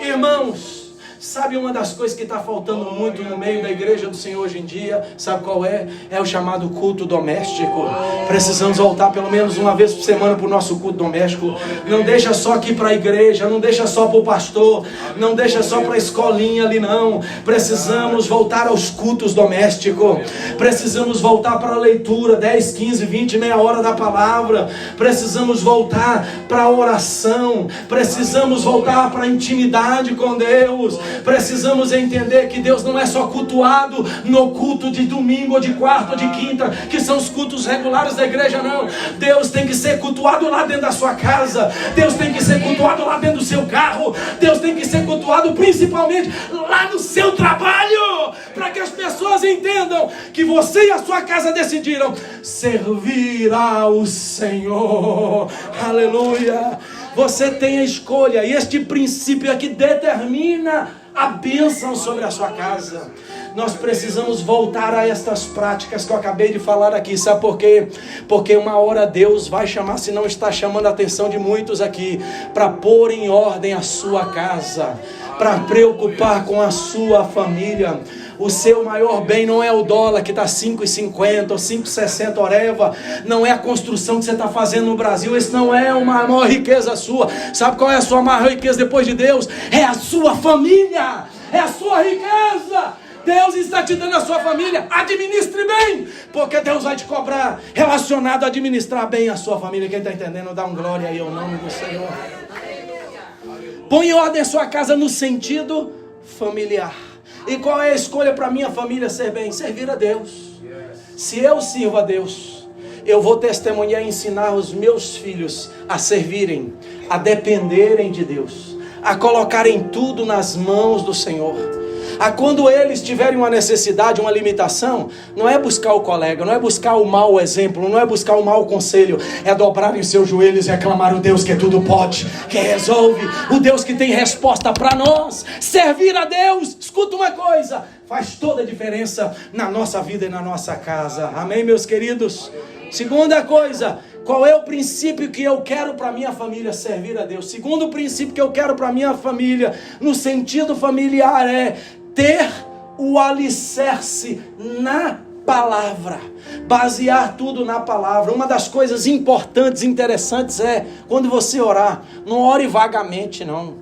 Irmãos, sabe uma das coisas que está faltando muito no meio da igreja do Senhor hoje em dia? Sabe qual é? É o chamado culto doméstico. Precisamos voltar pelo menos uma vez por semana para o nosso culto doméstico. Não deixa só aqui para a igreja, não deixa só para o pastor, não deixa só para a escolinha ali não. Precisamos voltar aos cultos domésticos. Precisamos voltar para a leitura, 10, 15, 20, meia hora da palavra. Precisamos voltar para a oração. Precisamos voltar para a intimidade com Deus. Precisamos entender que Deus não é só cultuado no culto de domingo, ou de quarta, ou de quinta, que são os cultos regulares da igreja, não. Deus tem que ser cultuado lá dentro da sua casa. Deus tem que ser cultuado lá dentro do seu carro. Deus tem que ser cultuado principalmente lá no seu trabalho, para que as pessoas entendam que você e a sua casa decidiram servir ao Senhor. Aleluia. Você tem a escolha, e este princípio é que determina a bênção sobre a sua casa. Nós precisamos voltar a estas práticas que eu acabei de falar aqui. Sabe por quê? Porque uma hora Deus vai chamar, se não está chamando a atenção de muitos aqui, para pôr em ordem a sua casa, para preocupar com a sua família. O seu maior bem não é o dólar que está 5,50 ou 5,60 oreva. Não é a construção que você está fazendo no Brasil. Isso não é uma maior riqueza sua. Sabe qual é a sua maior riqueza depois de Deus? É a sua família. É a sua riqueza. Deus está te dando a sua família. Administre bem, porque Deus vai te cobrar relacionado a administrar bem a sua família. Quem está entendendo, dá um glória aí ao nome do Senhor. Põe em ordem a sua casa no sentido familiar. E qual é a escolha para minha família ser bem? Servir a Deus. Se eu sirvo a Deus, eu vou testemunhar e ensinar os meus filhos a servirem, a dependerem de Deus, a colocarem tudo nas mãos do Senhor. A quando eles tiverem uma necessidade, uma limitação, não é buscar o colega, não é buscar o mau exemplo, não é buscar o mau conselho, é dobrarem seus joelhos e aclamar o Deus que tudo pode, que resolve, o Deus que tem resposta para nós. Servir a Deus, escuta uma coisa, faz toda a diferença na nossa vida e na nossa casa. Amém, meus queridos? Segunda coisa, qual é o princípio que eu quero para minha família? Servir a Deus. Segundo princípio que eu quero para minha família, no sentido familiar, é ter o alicerce na palavra, basear tudo na palavra. Uma das coisas importantes, interessantes é, quando você orar, não ore vagamente não.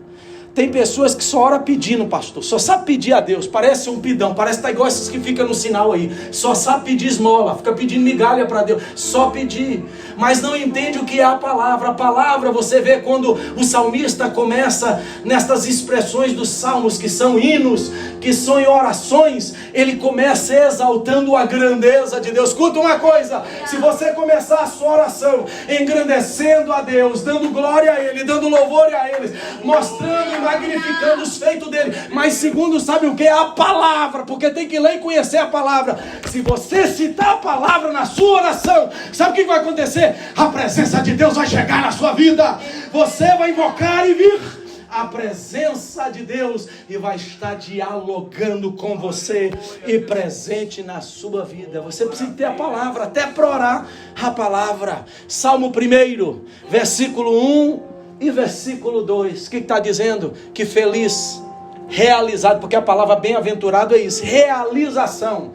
Tem pessoas que só ora pedindo, pastor. Só sabe pedir a Deus. Parece um pidão. Parece que tá igual esses que ficam no sinal aí. Só sabe pedir esmola. Fica pedindo migalha para Deus. Só pedir. Mas não entende o que é a palavra. A palavra, você vê quando o salmista começa nestas expressões dos salmos, que são hinos, que são em orações. Ele começa exaltando a grandeza de Deus. Escuta uma coisa. Se você começar a sua oração engrandecendo a Deus, dando glória a Ele, dando louvor a Ele, mostrando e magnificando os feitos dele, mas segundo, sabe o que é a palavra? Porque tem que ler e conhecer a palavra. Se você citar a palavra na sua oração, sabe o que vai acontecer? A presença de Deus vai chegar na sua vida. Você vai invocar e vir a presença de Deus e vai estar dialogando com você e presente na sua vida. Você precisa ter a palavra, até para orar a palavra. Salmo 1, versículo 1 e versículo 2, o que está dizendo? Que feliz, realizado, porque a palavra bem-aventurado é isso, realização,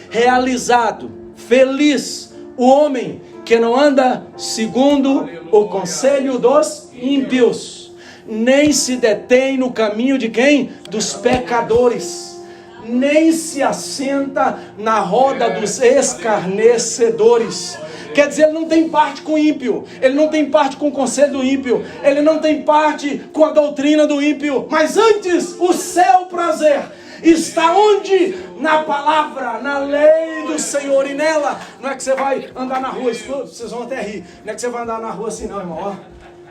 realizado, feliz o homem que não anda segundo o conselho dos ímpios, nem se detém no caminho de quem? Dos pecadores, nem se assenta na roda dos escarnecedores. Quer dizer, ele não tem parte com o ímpio, ele não tem parte com o conselho do ímpio, ele não tem parte com a doutrina do ímpio, mas antes o seu prazer está onde? Na palavra, na lei do Senhor. E nela, não é que você vai andar na rua, vocês vão até rir, não é que você vai andar na rua assim não, irmão, ó.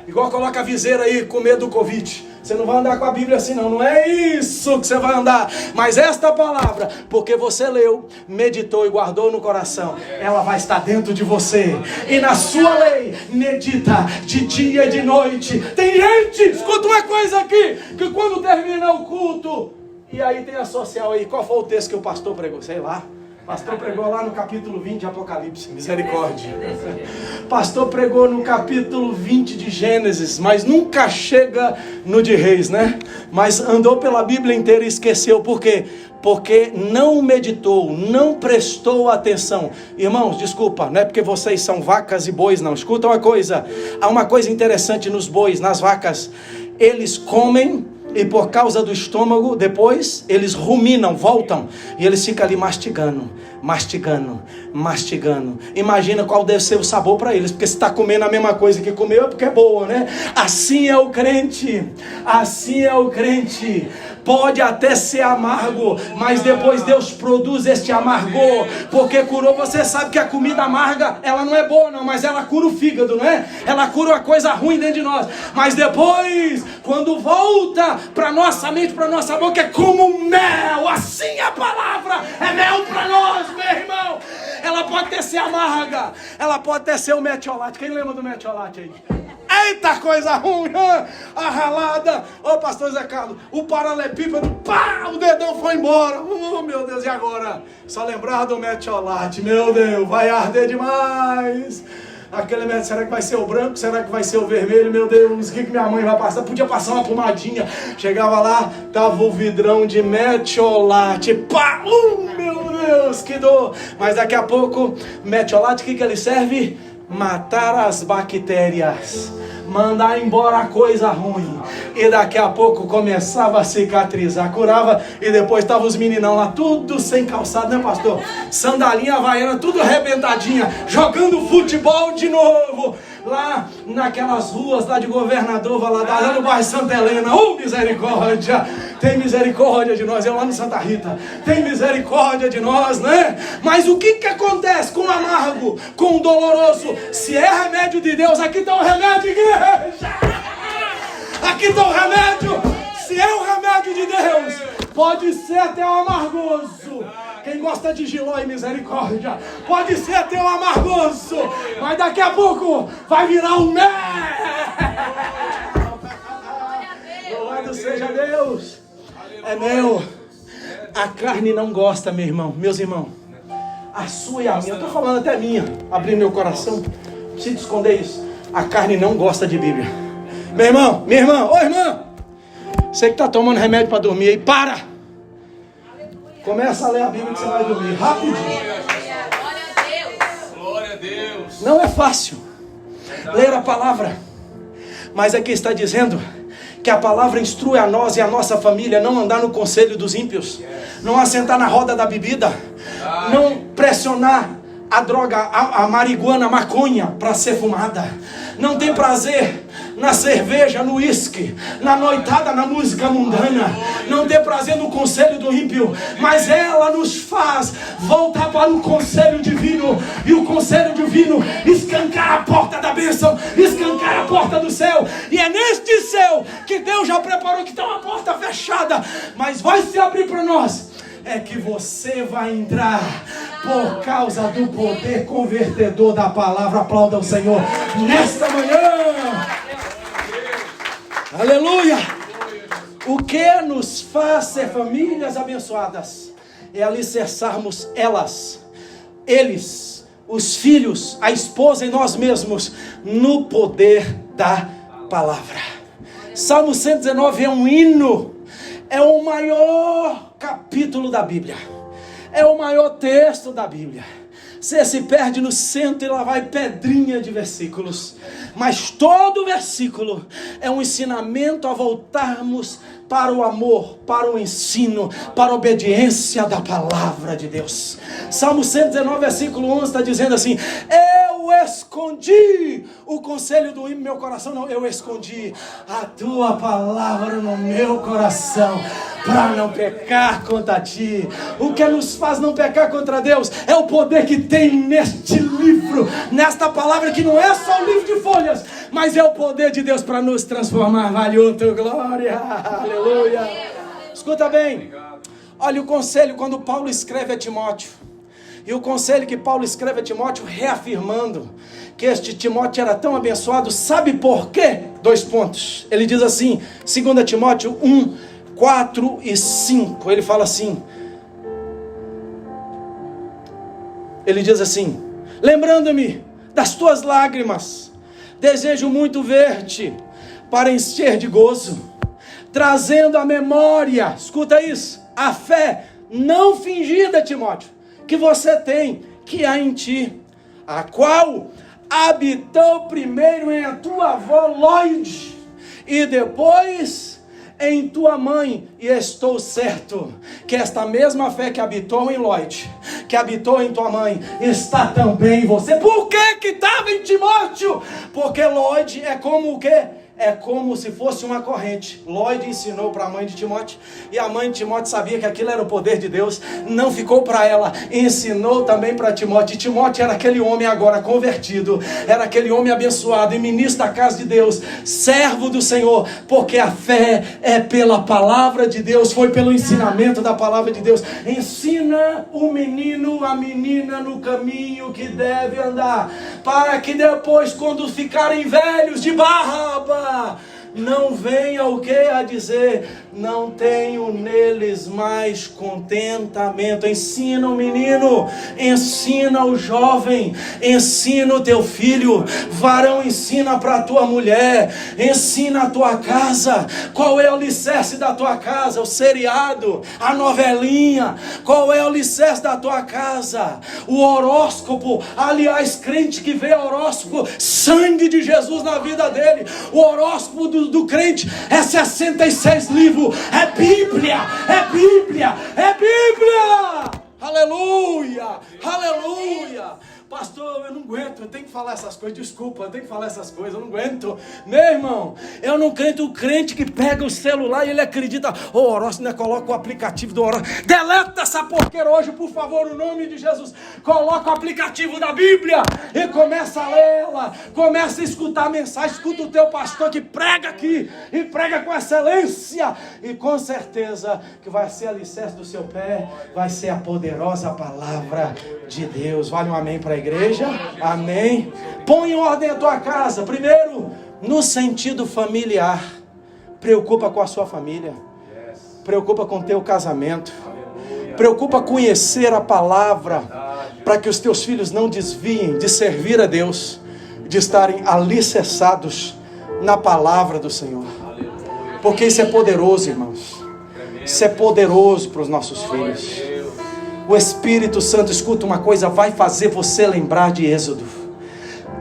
Igual coloca a viseira aí com medo do Covid. Você não vai andar com a Bíblia assim não é isso que você vai andar. Mas esta palavra, porque você leu, meditou e guardou no coração, ela vai estar dentro de você. E na sua lei, medita de dia e de noite. Tem gente, escuta uma coisa aqui, que quando terminar o culto, e aí tem a social aí, qual foi o texto que o pastor pregou? Sei lá. Pastor pregou lá no capítulo 20 de Apocalipse, misericórdia. Pastor pregou no capítulo 20 de Gênesis, mas nunca chega no de Reis, né? Mas andou pela Bíblia inteira e esqueceu. Por quê? Porque não meditou, não prestou atenção. Irmãos, desculpa, não é porque vocês são vacas e bois, não. Escuta uma coisa, há uma coisa interessante nos bois, nas vacas. Eles comem e por causa do estômago, depois eles ruminam, voltam, e eles ficam ali mastigando. Imagina qual deve ser o sabor para eles, porque se está comendo a mesma coisa que comeu é porque é boa, né? Assim é o crente, pode até ser amargo, mas depois Deus produz este amargor, porque curou. Você sabe que a comida amarga, ela não é boa não, mas ela cura o fígado, não é? Ela cura uma coisa ruim dentro de nós, mas depois, quando volta para nossa mente, para nossa boca, é como mel. Assim a palavra é mel para nós, meu irmão. Ela pode até ser amarga, ela pode até ser o metiolate. Quem lembra do metiolate aí? Eita coisa ruim, a ralada, ô pastor Zé Carlos, o paralelepípedo, pá, o dedão foi embora, meu Deus, e agora? Só lembrar do metiolate, meu Deus, vai arder demais. Aquele médico, será que vai ser o branco? Será que vai ser o vermelho? Meu Deus, o que minha mãe vai passar? Podia passar uma pomadinha. Chegava lá, tava o vidrão de metiolate. Pá! Meu Deus, que dor! Mas daqui a pouco, metiolate, o que ele serve? Matar as bactérias, mandar embora a coisa ruim. E daqui a pouco começava a cicatrizar, curava. E depois estavam os meninão lá, tudo sem calçado, né pastor? Sandalinha havaiana, tudo arrebentadinha, jogando futebol de novo. Lá naquelas ruas lá de Governador Valadares, lá no bairro Santa Helena. Misericórdia! Tem misericórdia de nós. Eu lá no Santa Rita, tem misericórdia de nós, né? Mas o que acontece com o amargo, com o doloroso? Se é remédio de Deus, aqui está o remédio, igreja! Aqui está o remédio. Se é o remédio de Deus, pode ser até o amargoso. Quem gosta de Giló e misericórdia, pode ser até o amargoso, mas daqui a pouco vai virar um mel. Louvado seja Deus. É mel. A carne não gosta, meu irmão, meus irmãos. A sua e a minha, eu estou falando até minha, abrir meu coração, não precisa esconder isso. A carne não gosta de Bíblia. Meu irmão, minha irmã, ô irmã, você que está tomando remédio para dormir aí, para! Começa a ler a Bíblia que você vai dormir, rapidinho. Glória a Deus. Não é fácil ler a palavra, mas aqui está dizendo que a palavra instrui a nós e a nossa família não andar no conselho dos ímpios, não assentar na roda da bebida, não pressionar a droga, a marihuana, a maconha para ser fumada, não tem prazer na cerveja, no uísque, na noitada, na música mundana, não tem prazer no conselho do ímpio, mas ela nos faz voltar para o conselho divino, e o conselho divino escancar a porta da bênção, escancar a porta do céu, e é neste céu que Deus já preparou, que está uma porta fechada, mas vai se abrir para nós, é que você vai entrar por causa do poder convertedor da palavra. Aplauda o Senhor nesta manhã. Aleluia. O que nos faz ser famílias abençoadas é alicerçarmos eles, os filhos, a esposa e nós mesmos no poder da palavra. Salmo 119 é um hino, é o maior capítulo da Bíblia, é o maior texto da Bíblia. Você se perde no centro e lá vai pedrinha de versículos, mas todo versículo é um ensinamento a voltarmos para o amor, para o ensino, para a obediência da palavra de Deus. Salmo 119, versículo 11 está dizendo assim: eu escondi o conselho do ímpio no meu coração. Não, eu escondi a tua palavra no meu coração, para não pecar contra ti. O que nos faz não pecar contra Deus é o poder que tem neste livro, nesta palavra, que não é só um livro de folhas, mas é o poder de Deus para nos transformar. Valeu tua glória, aleluia. Escuta bem, olha o conselho quando Paulo escreve a Timóteo, e o conselho que Paulo escreve a Timóteo, reafirmando que este Timóteo era tão abençoado. Sabe por quê? 2 pontos. Ele diz assim, 2 Timóteo 1, 4 e 5, ele fala assim, ele diz assim: lembrando-me das tuas lágrimas, desejo muito ver-te para encher de gozo, trazendo à memória, escuta isso, a fé não fingida, Timóteo, que você tem, que há em ti, a qual habitou primeiro em a tua avó Loide, e depois em tua mãe, e estou certo que esta mesma fé que habitou em Loide, que habitou em tua mãe, está também em você. Por que estava em Timóteo? Porque Loide é como o quê? É como se fosse uma corrente. Loide ensinou para a mãe de Timóteo, e a mãe de Timóteo sabia que aquilo era o poder de Deus, não ficou para ela, ensinou também para Timóteo. E Timóteo era aquele homem agora convertido, era aquele homem abençoado e ministro da casa de Deus, servo do Senhor, porque a fé é pela palavra de Deus, foi pelo ensinamento da palavra de Deus. Ensina o menino, a menina no caminho que deve andar, para que depois, quando ficarem velhos, de barba, não venha o que a dizer: não tenho neles mais contentamento. Ensina o menino, ensina o jovem, ensina o teu filho, varão, ensina para a tua mulher, ensina a tua casa. Qual é o alicerce da tua casa? O seriado, a novelinha. Qual é o alicerce da tua casa? O horóscopo. Aliás, crente que vê horóscopo, sangue de Jesus na vida dele. O horóscopo do crente é 66 livros, é Bíblia, é Bíblia, é Bíblia, aleluia, aleluia. Pastor, eu não aguento, eu tenho que falar essas coisas, desculpa, eu tenho que falar essas coisas, eu não aguento. Meu irmão, eu não creio o crente que pega o celular e ele acredita, o horóscopo, né, coloca o aplicativo do horóscopo. Deleta essa porqueira hoje, por favor, no nome de Jesus. Coloca o aplicativo da Bíblia e começa a lê-la, começa a escutar a mensagem, escuta o teu pastor que prega aqui, e prega com excelência, e com certeza que vai ser alicerce do seu pé, vai ser a poderosa palavra de Deus. Vale um amém para a igreja? Amém. Põe em ordem a tua casa. Primeiro, no sentido familiar. Preocupa com a sua família. Preocupa com o teu casamento. Preocupa conhecer a palavra, para que os teus filhos não desviem de servir a Deus, de estarem alicerçados na palavra do Senhor. Porque isso é poderoso, irmãos. Isso é poderoso para os nossos filhos. O Espírito Santo, escuta uma coisa, vai fazer você lembrar de Êxodo.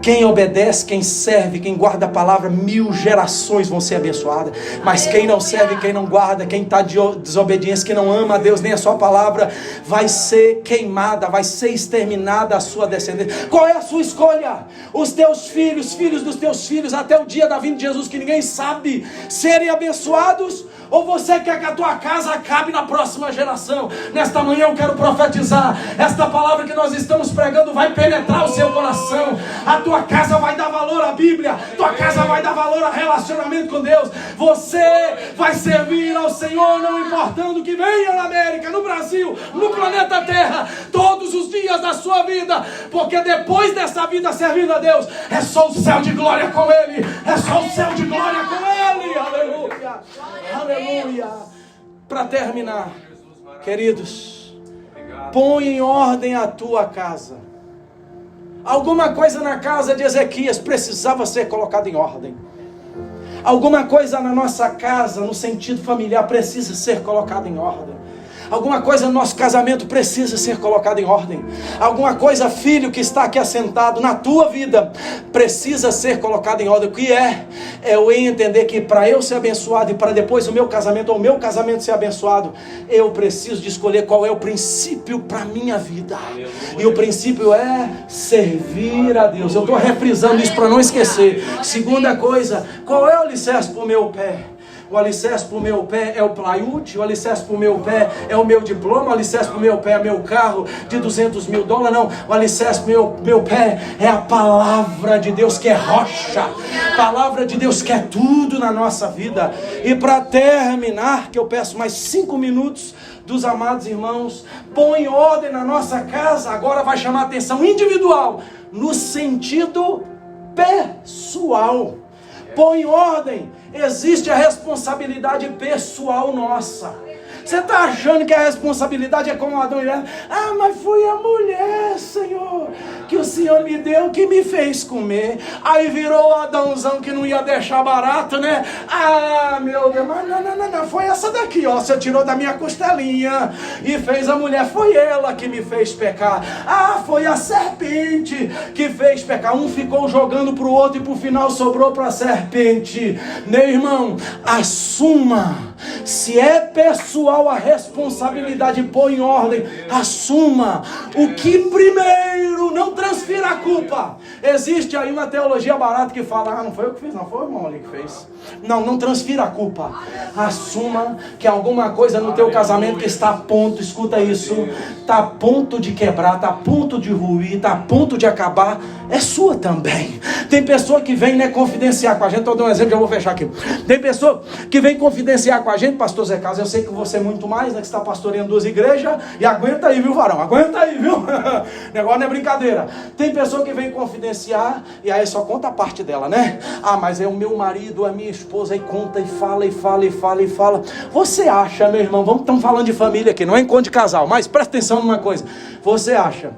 Quem obedece, quem serve, quem guarda a palavra, 1000 gerações vão ser abençoadas. Mas quem não serve, quem não guarda, quem está de desobediência, quem não ama a Deus nem a sua palavra, vai ser queimada, vai ser exterminada a sua descendência. Qual é a sua escolha? Os teus filhos, filhos dos teus filhos, até o dia da vinda de Jesus, que ninguém sabe, serem abençoados? Ou você quer que a tua casa acabe na próxima geração? Nesta manhã eu quero profetizar. Esta palavra que nós estamos pregando vai penetrar o seu coração. A tua casa vai dar valor à Bíblia. Tua casa vai dar valor ao relacionamento com Deus. Você vai servir ao Senhor, não importando o que venha na América, no Brasil, no planeta Terra, todos os dias da sua vida. Porque depois dessa vida servindo a Deus, é só o céu de glória com Ele. É só o céu de glória com Ele. Aleluia. Aleluia. Para terminar, queridos, põe em ordem a tua casa. Alguma coisa na casa de Ezequias precisava ser colocada em ordem. Alguma coisa na nossa casa, no sentido familiar, precisa ser colocada em ordem. Alguma coisa no nosso casamento precisa ser colocada em ordem. Alguma coisa, filho que está aqui assentado na tua vida, precisa ser colocada em ordem. O que é? É eu entender que para eu ser abençoado e para depois o meu casamento ou o meu casamento ser abençoado, eu preciso de escolher qual é o princípio para a minha vida. Aleluia. E o princípio é servir a Deus. Eu estou refrisando isso para não esquecer. Segunda coisa, qual é o alicerce para o meu pé? O alicerce para o meu pé é o plywood, o alicerce para o meu pé é o meu diploma, o alicerce para o meu pé é meu carro de $200 mil, não. O alicerce para o meu pé é a palavra de Deus, que é rocha. A palavra de Deus que é tudo na nossa vida. E para terminar, que eu peço mais 5 minutos dos amados irmãos, põe ordem na nossa casa. Agora vai chamar a atenção individual, no sentido pessoal. Põe ordem. Existe a responsabilidade pessoal nossa. Você está achando que a responsabilidade é como Adão e Eva? Ah, mas foi a mulher, Senhor, que o Senhor me deu, que me fez comer. Aí virou o Adãozão que não ia deixar barato, né? Ah, meu Deus, mas não, foi essa daqui, ó. Você tirou da minha costelinha e fez a mulher. Foi ela que me fez pecar. Ah, foi a serpente que fez pecar. Um ficou jogando para o outro e para o final sobrou para a serpente. Meu irmão, assuma. Se é pessoal a responsabilidade, põe em ordem, assuma. O que primeiro, não transfira a culpa. Existe aí uma teologia barata que fala, não foi eu que fiz, não, foi o irmão ali que fez. Não transfira a culpa. Assuma que alguma coisa no teu casamento que está a ponto, escuta isso, está a ponto de quebrar, está a ponto de ruir, está a ponto de acabar, é sua também. Tem pessoa que vem, né, confidenciar com a gente. Estou dando um exemplo, já vou fechar aqui. Tem pessoa que vem confidenciar com a gente, pastor Zé Carlos, eu sei que você é muito mais, né, que você está pastoreando 2 igrejas, e aguenta aí, viu, varão? Aguenta aí, viu? Negócio não é brincadeira. Tem pessoa que vem confidenciar, e aí só conta a parte dela, né? Ah, mas é o meu marido, a minha esposa, aí conta e fala. Você acha, meu irmão, estamos falando de família aqui, não é encontro de casal, mas presta atenção numa coisa. Você acha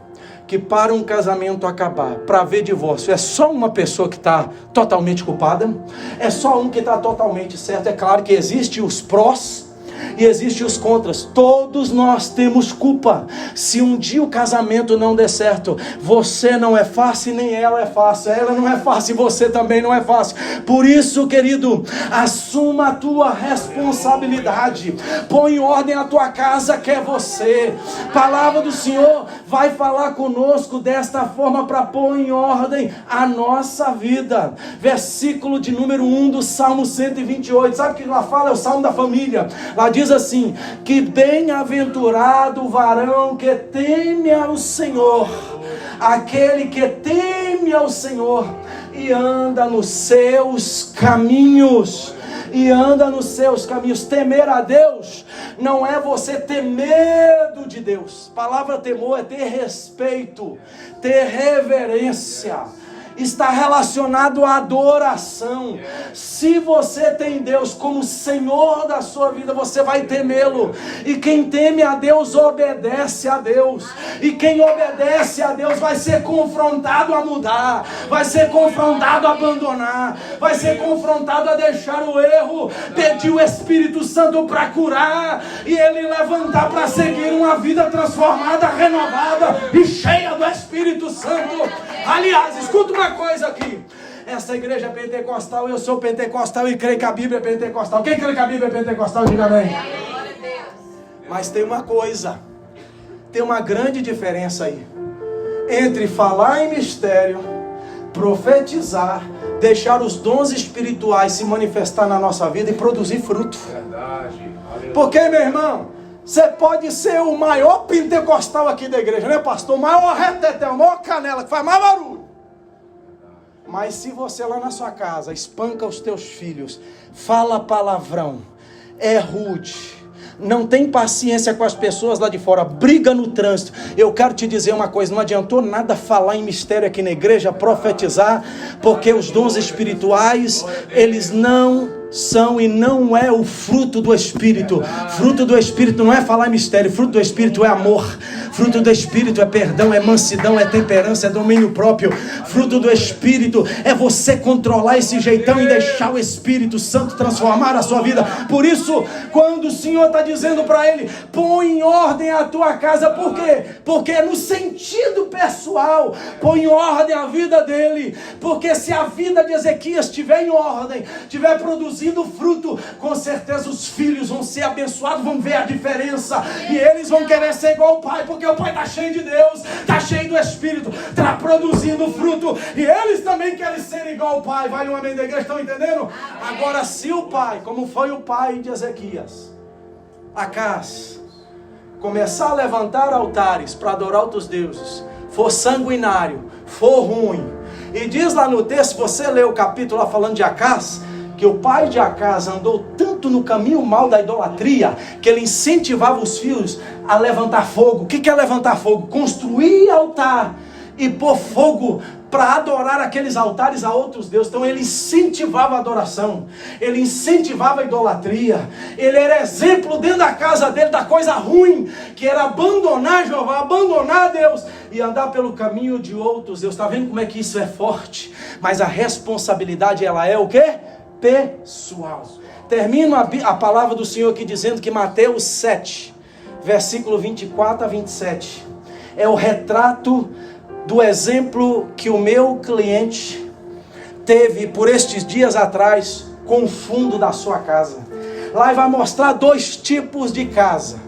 que para um casamento acabar, para haver divórcio, é só uma pessoa que está totalmente culpada? É só um que está totalmente certo? É claro que existem os prós e existem os contras. Todos nós temos culpa. Se um dia o casamento não der certo, você não é fácil, nem ela é fácil. Ela não é fácil e você também não é fácil. Por isso, querido, assuma a tua responsabilidade. Põe em ordem a tua casa, que é você. Palavra do Senhor vai falar conosco desta forma, para pôr em ordem a nossa vida. Versículo de número 1 do Salmo 128. Sabe o que lá fala? É o Salmo da família. Lá diz assim, que bem-aventurado o varão que teme ao Senhor, aquele que teme ao Senhor e anda nos seus caminhos. Temer a Deus não é você ter medo de Deus. A palavra temor é ter respeito, ter reverência. Está relacionado à adoração. Se você tem Deus como Senhor da sua vida, você vai temê-lo. E quem teme a Deus, obedece a Deus. E quem obedece a Deus vai ser confrontado a mudar, vai ser confrontado a abandonar, vai ser confrontado a deixar o erro, pedir o Espírito Santo para curar, e ele levantar para seguir um uma vida transformada, renovada e cheia do Espírito Santo. Aliás, escuta uma coisa aqui. Essa igreja é pentecostal, eu sou pentecostal e creio que a Bíblia é pentecostal. Quem crê que a Bíblia é pentecostal, diga amém. Mas tem uma coisa, tem uma grande diferença aí entre falar em mistério, profetizar, deixar os dons espirituais se manifestar na nossa vida e produzir fruto. Verdade. Porque, meu irmão, você pode ser o maior pentecostal aqui da igreja, né, pastor? O maior reteté, o maior canela, que faz mais barulho. Mas se você lá na sua casa espanca os teus filhos, fala palavrão, é rude, não tem paciência com as pessoas lá de fora, briga no trânsito, eu quero te dizer uma coisa, não adiantou nada falar em mistério aqui na igreja, profetizar, porque os dons espirituais, eles não são e não é o fruto do Espírito. Fruto do Espírito não é falar em mistério, fruto do Espírito é amor, fruto do Espírito é perdão, é mansidão, é temperança, é domínio próprio. Fruto do Espírito é você controlar esse jeitão e deixar o Espírito Santo transformar a sua vida. Por isso, quando o Senhor está dizendo para ele, põe em ordem a tua casa, por quê? Porque é no sentido pessoal, põe em ordem a vida dele, porque se a vida de Ezequias estiver em ordem, estiver produzindo fruto, com certeza os filhos vão ser abençoados, vão ver a diferença, e eles vão querer ser igual o pai, porque o pai está cheio de Deus, está cheio do Espírito, está produzindo fruto, e eles também querem ser igual o pai. Vale um amém da igreja, estão entendendo? Agora, se o pai, como foi o pai de Ezequias, Acás, começar a levantar altares para adorar outros deuses, for sanguinário, for ruim, e diz lá no texto, você lê o capítulo lá falando de Acás, que o pai de Acás andou tanto no caminho mal da idolatria, que ele incentivava os filhos a levantar fogo. O que é levantar fogo? Construir altar e pôr fogo para adorar aqueles altares a outros deuses. Então ele incentivava a adoração, ele incentivava a idolatria, ele era exemplo dentro da casa dele da coisa ruim, que era abandonar Jeová, abandonar Deus e andar pelo caminho de outros deuses. Está vendo como é que isso é forte? Mas a responsabilidade, ela é o quê? Pessoal. Termino a palavra do Senhor aqui dizendo que Mateus 7, versículo 24 a 27, é o retrato do exemplo que o meu cliente teve por estes dias atrás com o fundo da sua casa. Lá vai mostrar dois tipos de casa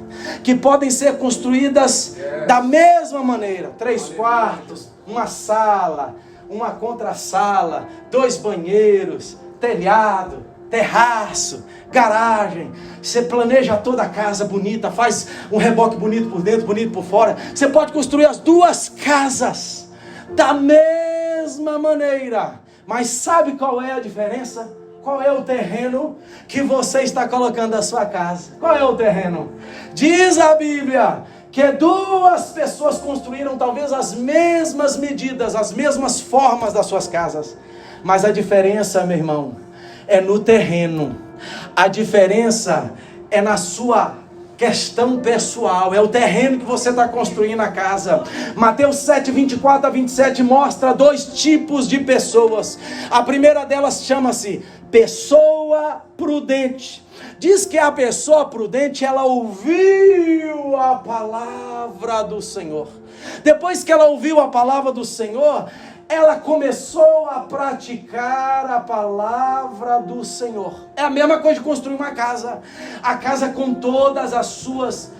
que podem ser construídas da mesma maneira: 3 quartos, uma sala, uma contrasala, 2 banheiros, telhado, terraço, garagem. Você planeja toda a casa bonita, faz um reboque bonito por dentro, bonito por fora. Você pode construir as duas casas da mesma maneira, mas sabe qual é a diferença? Qual é o terreno que você está colocando a sua casa? Qual é o terreno? Diz a Bíblia que 2 pessoas construíram talvez as mesmas medidas, as mesmas formas das suas casas, mas a diferença, meu irmão, é no terreno. A diferença é na sua questão pessoal, é o terreno que você está construindo a casa. Mateus 7, 24 a 27 mostra 2 tipos de pessoas. A primeira delas chama-se pessoa prudente. Diz que a pessoa prudente, ela ouviu a palavra do Senhor. Depois que ela ouviu a palavra do Senhor, ela começou a praticar a palavra do Senhor. É a mesma coisa de construir uma casa. A casa com todas as suas,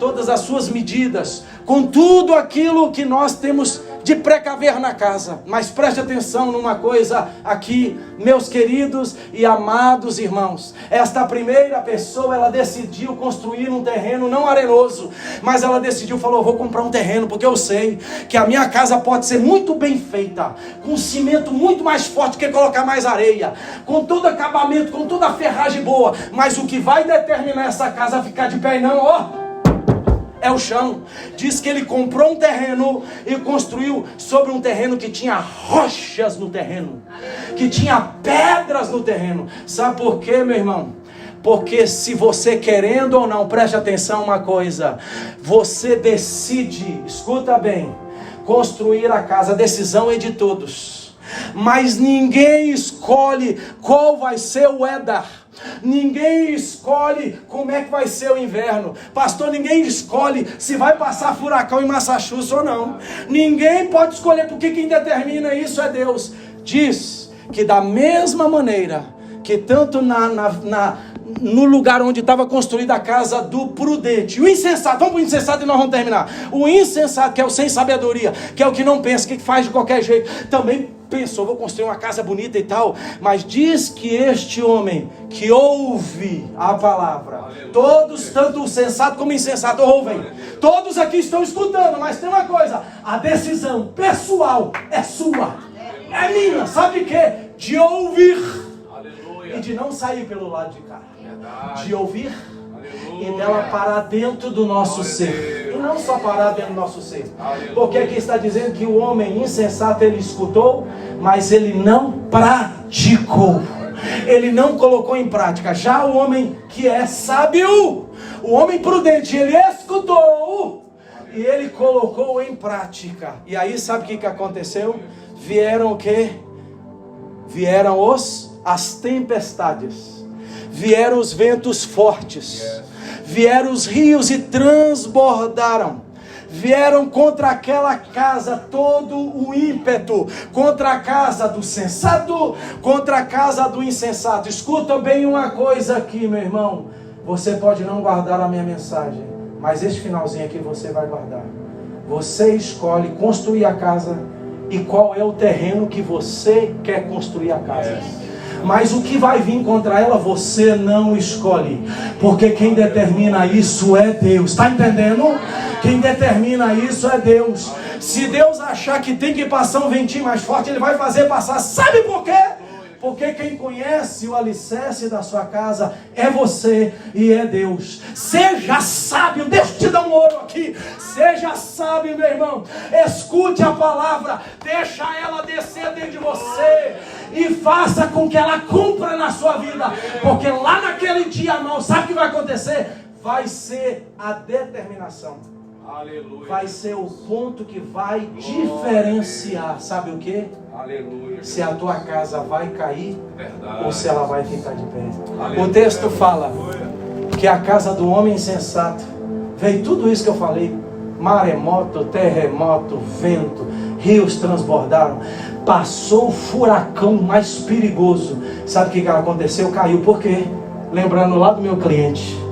todas as suas medidas, com tudo aquilo que nós temos de precaver na casa. Mas preste atenção numa coisa aqui, meus queridos e amados irmãos. Esta primeira pessoa, ela decidiu construir um terreno não arenoso, mas ela decidiu, falou: vou comprar um terreno, porque eu sei que a minha casa pode ser muito bem feita, com cimento muito mais forte que colocar mais areia, com todo acabamento, com toda a ferragem boa, mas o que vai determinar essa casa a ficar de pé não, é o chão. Diz que ele comprou um terreno e construiu sobre um terreno que tinha rochas no terreno, que tinha pedras no terreno. Sabe por quê, meu irmão? Porque se você querendo ou não, preste atenção uma coisa, você decide, escuta bem, construir a casa, a decisão é de todos, mas ninguém escolhe qual vai ser o edar. Ninguém escolhe como é que vai ser o inverno. Pastor, ninguém escolhe se vai passar furacão em Massachusetts ou não. Ninguém pode escolher, porque quem determina isso é Deus. Diz que da mesma maneira que tanto no lugar onde estava construída a casa do prudente, o insensato, vamos para o insensato e nós vamos terminar. O insensato, que é o sem sabedoria, que é o que não pensa, que faz de qualquer jeito, também pensou, vou construir uma casa bonita e tal, mas diz que este homem que ouve a palavra, aleluia, todos, tanto o sensato como o insensato, ouvem, aleluia, todos aqui estão escutando, mas tem uma coisa, a decisão pessoal é sua, é minha, sabe o que? De ouvir, aleluia, e de não sair pelo lado de cá, verdade, de ouvir, aleluia, e dela parar dentro do nosso ser, e não só parar dentro do nosso ser, aleluia, porque aqui está dizendo que o homem insensato, ele escutou, mas ele não praticou, ele não colocou em prática. Já o homem que é sábio, o homem prudente, ele escutou e ele colocou em prática. E aí sabe o que aconteceu? Vieram o quê? Vieram as tempestades, vieram os ventos fortes, vieram os rios e transbordaram. Vieram contra aquela casa todo o ímpeto, contra a casa do sensato, contra a casa do insensato. Escuta bem uma coisa aqui, meu irmão. Você pode não guardar a minha mensagem, mas este finalzinho aqui você vai guardar. Você escolhe construir a casa e qual é o terreno que você quer construir a casa. Mas o que vai vir contra ela você não escolhe, porque quem determina isso é Deus. Está entendendo? Quem determina isso é Deus. Se Deus achar que tem que passar um ventinho mais forte, Ele vai fazer passar. Sabe por quê? Porque quem conhece o alicerce da sua casa é você e é Deus. Seja sábio, Deus te dá um ouro aqui. Seja sábio, meu irmão. Escute a palavra, deixa ela descer dentro de você e faça com que ela cumpra na sua vida. Porque lá naquele dia mal, sabe o que vai acontecer? Vai ser a determinação. Aleluia. Vai ser o ponto que vai diferenciar, sabe o que? Aleluia. Se a tua casa vai cair, verdade, ou se ela vai ficar de pé. Aleluia. O texto fala que a casa do homem insensato veio tudo isso que eu falei: maremoto, terremoto, vento, rios transbordaram, passou o furacão mais perigoso. Sabe o que aconteceu? Caiu. Por quê? Lembrando lá do meu cliente,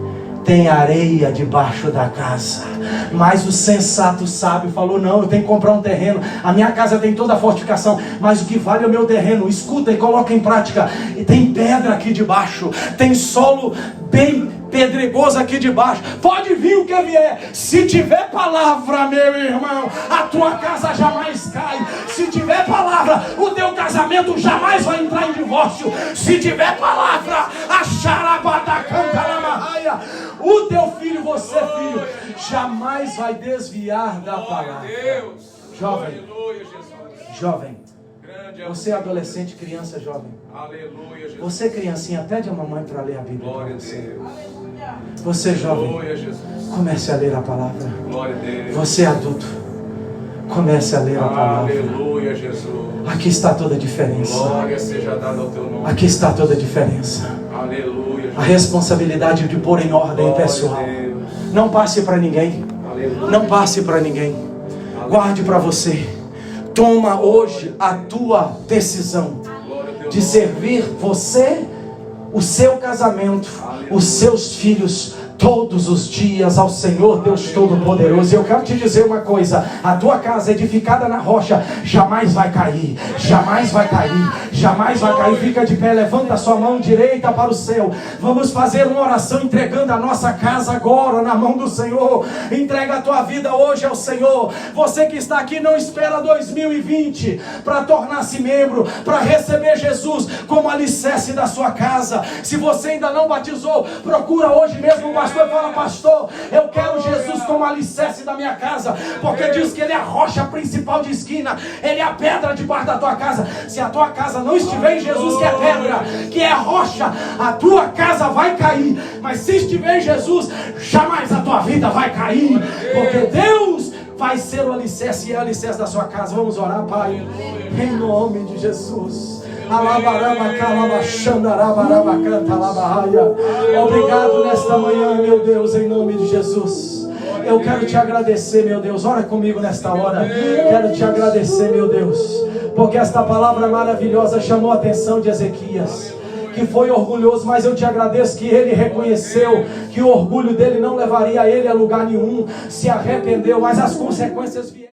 tem areia debaixo da casa. Mas o sensato sábio falou: não, eu tenho que comprar um terreno. A minha casa tem toda a fortificação, mas o que vale é o meu terreno. Escuta e coloca em prática. E tem pedra aqui debaixo, tem solo bem pedregoso aqui debaixo. Pode vir o que vier. Se tiver palavra, meu irmão, a tua casa jamais cai. Se tiver palavra, o teu casamento jamais vai entrar em divórcio. Se tiver palavra, a charabada canta na marraia, o teu filho, você filho, jamais vai desviar da palavra. Jovem, jovem, você é adolescente, criança, jovem, você criancinha, pede a mamãe para ler a Bíblia para você. Você jovem, comece a ler a palavra. Você adulto, comece a ler a palavra. Aqui está toda a diferença. Aqui está toda a diferença. A responsabilidade de pôr em ordem pessoal. Não passe para ninguém. Não passe para ninguém. Guarde para você. Toma hoje a tua decisão de servir você, o seu casamento, os seus filhos, todos os dias ao Senhor Deus Todo-Poderoso. E eu quero te dizer uma coisa: a tua casa edificada na rocha jamais vai cair, jamais vai cair, jamais vai cair. Fica de pé, levanta a sua mão direita para o céu. Vamos fazer uma oração entregando a nossa casa agora na mão do Senhor. Entrega a tua vida hoje ao Senhor. Você que está aqui, não espera 2020 para tornar-se membro, para receber Jesus como alicerce da sua casa. Se você ainda não batizou, procura hoje mesmo um pastor e fala: pastor, eu quero Jesus como alicerce da minha casa, porque diz que Ele é a rocha principal de esquina, Ele é a pedra debaixo da tua casa. Se a tua casa não estiver em Jesus, que é pedra, que é rocha, a tua casa vai cair. Mas se estiver em Jesus, jamais a tua vida vai cair, porque Deus vai ser o alicerce e é o alicerce da sua casa. Vamos orar, Pai, em nome de Jesus. Obrigado nesta manhã, meu Deus, em nome de Jesus. Eu quero te agradecer, meu Deus. Ora comigo nesta hora. Quero te agradecer, meu Deus, porque esta palavra maravilhosa chamou a atenção de Ezequias, que foi orgulhoso, mas eu te agradeço que ele reconheceu que o orgulho dele não levaria ele a lugar nenhum, se arrependeu, mas as consequências vieram.